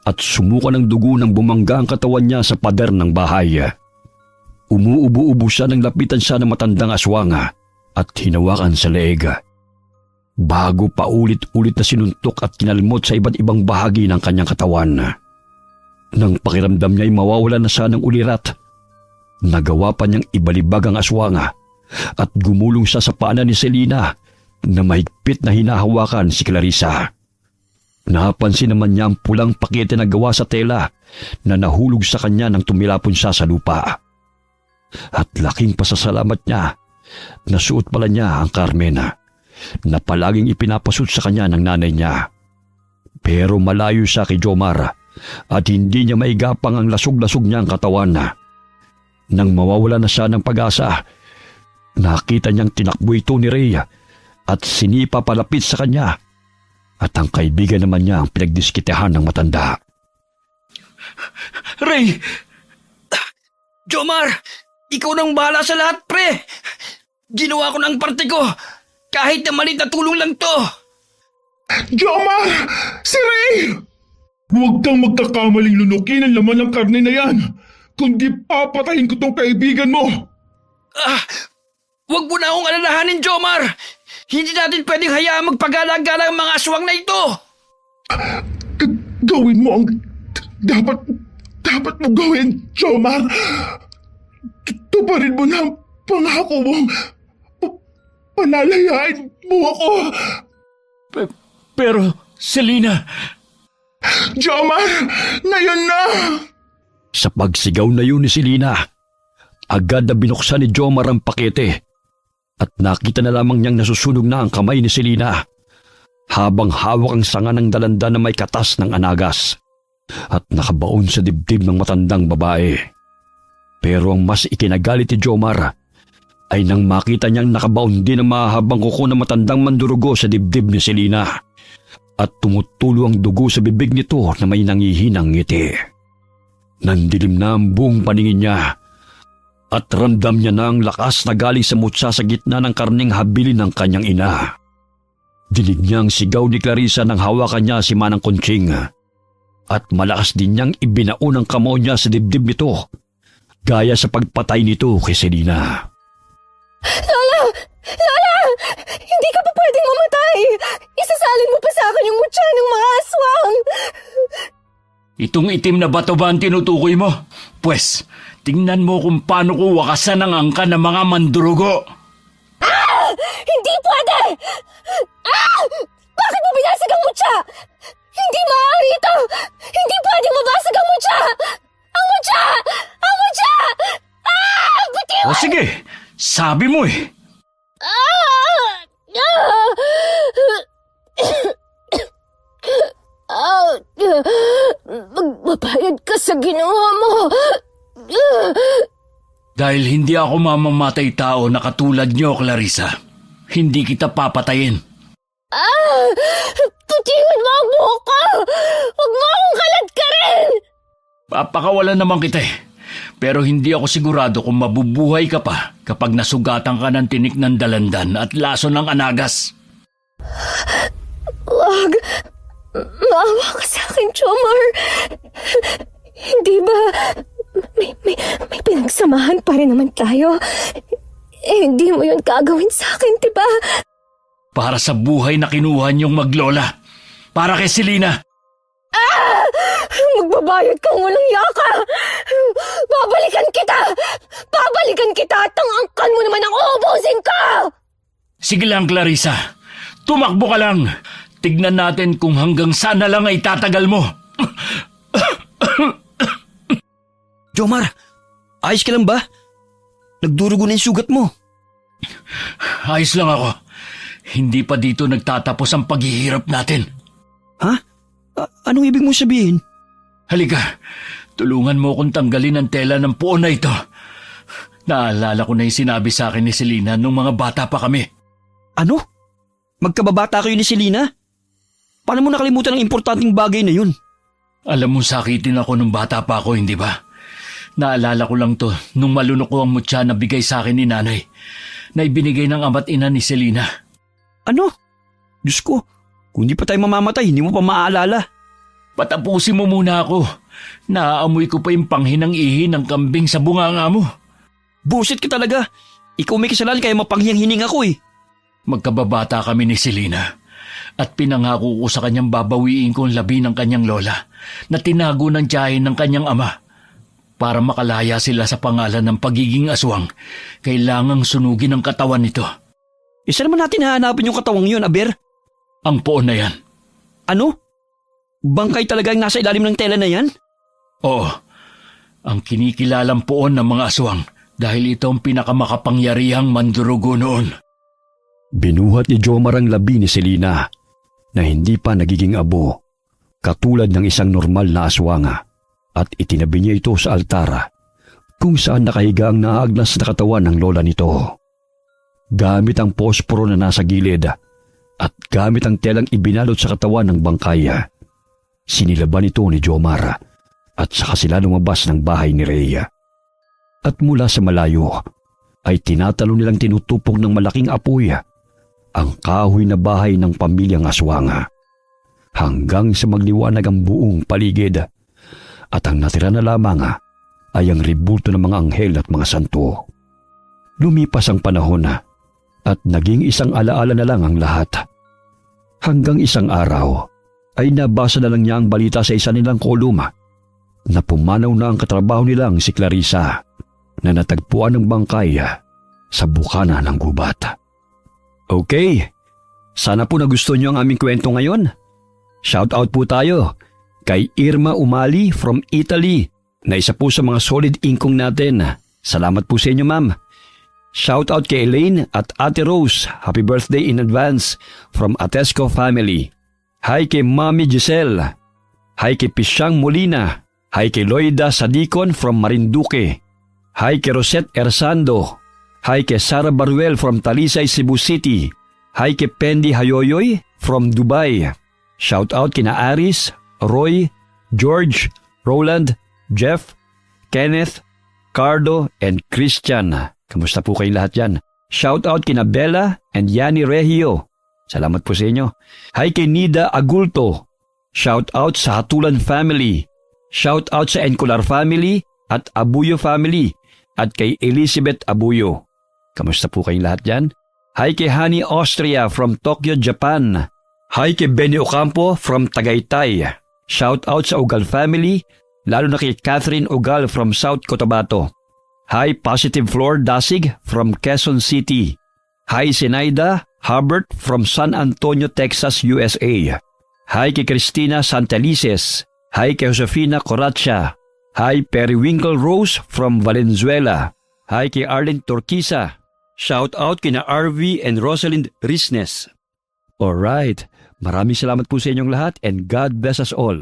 at sumuka ng dugo ng bumangga ang katawan niya sa pader ng bahay. Umuubo-ubo siya nang lapitan siya ng matandang aswanga at hinawakan sa leeg. Bago pa ulit-ulit na sinuntok at kinalmot sa iba't ibang bahagi ng kanyang katawan. Nang pakiramdam niya ay mawawala na siya ng ulirat, nagawa pa niyang ibalibag ang aswanga at gumulong siya sa paanan ni Selina na mahigpit na hinahawakan si Clarissa. Napansin naman niya ang pulang pakete na gawa sa tela na nahulog sa kanya nang tumilapon siya sa lupa. At laking pasasalamat niya, nasuot pala niya ang Carmena na palaging ipinapasuot sa kanya ng nanay niya. Pero malayo siya kay Jomar at hindi niya maigapang ang lasog-lasog niyang katawan. Nang mawawala na siya ng pag-asa, nakita niyang tinakbo ito ni Ray at sinipa palapit sa kanya. At ang kaibigan naman niya ang pinagdiskitehan ng matanda. Ray! Jomar! Ikaw nang bahala sa lahat, pre! Ginawa ko ng parte ko! Kahit na maliit na tulong lang to! Jomar! Si Ray! Huwag kang magkakamaling lunukin ang laman ng karne na yan, kundi papatayin ko tong kaibigan mo! Huwag mo na akong alalahanin, Jomar! Hindi natin pwedeng hayaan magpagala-gala ang mga aswang na ito! Gawin mo ang dapat mo gawin, Jomar! Tuparin mo na ang pangako mo! Panalayain mo ako! Pero, Selina... Jomar! Ngayon na! Sa pagsigaw na yun ni Selina, agad na binuksan ni Jomar ang pakete at nakita na lamang niyang nasusunog na ang kamay ni Selina habang hawak ang sanga ng dalanda na may katas ng anagas at nakabaon sa dibdib ng matandang babae. Pero ang mas ikinagalit ni Jomar ay nang makita niyang nakabaon din ang mahahabang kuko ng matandang mandurugo sa dibdib ni Selina at tumutulo ang dugo sa bibig nito na may nangihinang ngiti. Nandilim na ang buong paningin niya at ramdam niya na ang lakas na galing sa mutsa sa gitna ng karneng habilin ng kanyang ina. Dinig niya ang sigaw ni Clarissa nang hawakan niya si Manang Conching at malakas din niyang ibinaon ang kamao niya sa dibdib nito gaya sa pagpatay nito kay Selina. Lola! Lola! Hindi ka pa pwedeng mamatay! Isasalin mo pa sa akin yung mutya ng mga aswang! Itong itim na bato ba ang tinutukoy mo? Pwes, tingnan mo kung paano ko wakasan ang angka ng mga mandurugo. Hindi pwede! Bakit mo binasag ang mutya? Hindi maaari ito! Hindi pwede mabasag ang mutya! Ang mutya! Ang mutya! Bitiwan! O sige, sabi mo eh. Magbabayad ka sa ginawa mo! Dahil hindi ako mamamatay tao na katulad niyo, Clarissa, hindi kita papatayin. Tutiwan mo ang buhok ko! Huwag mo akong kalat ka rin! Papakawalan naman kita eh. Pero hindi ako sigurado kung mabubuhay ka pa kapag nasugatan ka ng tinik ng dalandan at laso ng anagas. Wag! Maawa ka sa akin, Jomar! Hindi ba... May pinagsamahan pa rin naman tayo. Hindi mo yun gagawin sa akin, diba? Para sa buhay na kinuha niyong maglola. Para kay Selina. Magbabayad kang walang yaka! Babalikan kita! Babalikan kita at ang angkan mo naman ang uubusin ko! Sige lang, Clarissa. Tumakbo ka lang. Tignan natin kung hanggang saan na lang ay tatagal mo. Jomar, ayos ka lang ba? Nagdurugo na yung sugat mo. Ayos lang ako. Hindi pa dito nagtatapos ang paghihirap natin. Ha? Anong ibig mong sabihin? Halika, tulungan mo akong tanggalin ang tela ng puon na ito. Naalala ko na yung sinabi sa akin ni Selena nung mga bata pa kami. Ano? Magkababata kayo ni Selena? Paano mo nakalimutan ang importanteng bagay na yun? Alam mo, sakitin ako nung bata pa ako, hindi ba? Naalala ko lang to nung malunok ko ang mutya na bigay sa akin ni nanay na ibinigay ng ama't ina ni Selena. Ano? Diyos ko, kung di pa tayo mamamatay, hindi mo pa maaalala. Patapusin mo muna ako. Naaamoy ko pa yung panghinang ihi ng kambing sa bunganga mo. Bullshit ka talaga. Ikaw may kasalanan kaya mapanghiyang hining ako eh. Magkababata kami ni Selena at pinangako ko sa kanyang babawiin ko ang labi ng kanyang lola na tinago ng tiyahin ng kanyang ama. Para makalaya sila sa pangalan ng pagiging aswang, kailangang sunugin ang katawan nito. Isa naman natin hahanapin yung katawang yun, Aber. Ang poon na yan. Ano? Bangkay talaga ang nasa ilalim ng tela na yan? Oo, ang kinikilalang poon ng mga aswang dahil ito ang pinakamakapangyarihang mandurugo noon. Binuhat ni Jomar ang labi ni Selena na hindi pa nagiging abo, katulad ng isang normal na aswanga, at itinabi niya ito sa altara kung saan nakahiga ang naagnas na katawan ng lola nito. Gamit ang posporo na nasa gilid at gamit ang telang ibinalot sa katawan ng bangkaya, sinilaban ito ni Jomar at saka sila lumabas ng bahay ni Rhea. At mula sa malayo ay tinatalo nilang tinutupok ng malaking apoy ang kahoy na bahay ng pamilyang aswanga hanggang sa magliwanag ang buong paligid at ang natira na lamang ay ang ribulto ng mga anghel at mga santo. Lumipas ang panahon at naging isang alaala na lang ang lahat. Hanggang isang araw ay nabasa na lang niya ang balita sa isa nilang kolum na pumanaw na ang katrabaho nilang si Clarissa na natagpuan ng bangkay sa bukana ng gubat. Okay, sana po nagustuhan niyo ang aming kwento ngayon. Shout out po tayo kay Irma Umali from Italy na isa po sa mga solid inkong natin. Salamat po sa inyo, ma'am. Shout out kay Elaine at Ate Rose. Happy birthday in advance from Atesco family. Hi kay Mami Giselle. Hi kay Pisyang Molina. Hi kay Loida Sadicon from Marinduque. Hi kay Rosette Ersando. Hi kay Sara Baruel from Talisay, Cebu City. Hi kay Pendi Hayoyoy from Dubai. Shout out kina Aris, Roy, George, Roland, Jeff, Kenneth, Cardo, and Christian. Kamusta po kayong lahat yan? Shout out kina Bella and Yani Regio. Salamat po sa inyo. Hi kay Nida Agulto. Shout out sa Hatulan family. Shout out sa Encolar family at Abuyo family at kay Elizabeth Abuyo. Kamusta po kayong lahat dyan? Hi kay Hani Austria from Tokyo, Japan. Hi kay Benny Ocampo from Tagaytay. Shout out sa Ugal family, lalo na kay Catherine Ugal from South Cotabato. Hi Positive Floor Dasig from Quezon City. Hi Zenaida Harbert from San Antonio, Texas, USA. Hi kay Cristina Santelices. Hi kay Josefina Coracha. Hi Periwinkle Rose from Valenzuela. Hi kay Arlene Torquisa. Shout out kina RV and Rosalind Risnes. Alright, maraming salamat po sa inyong lahat and God bless us all.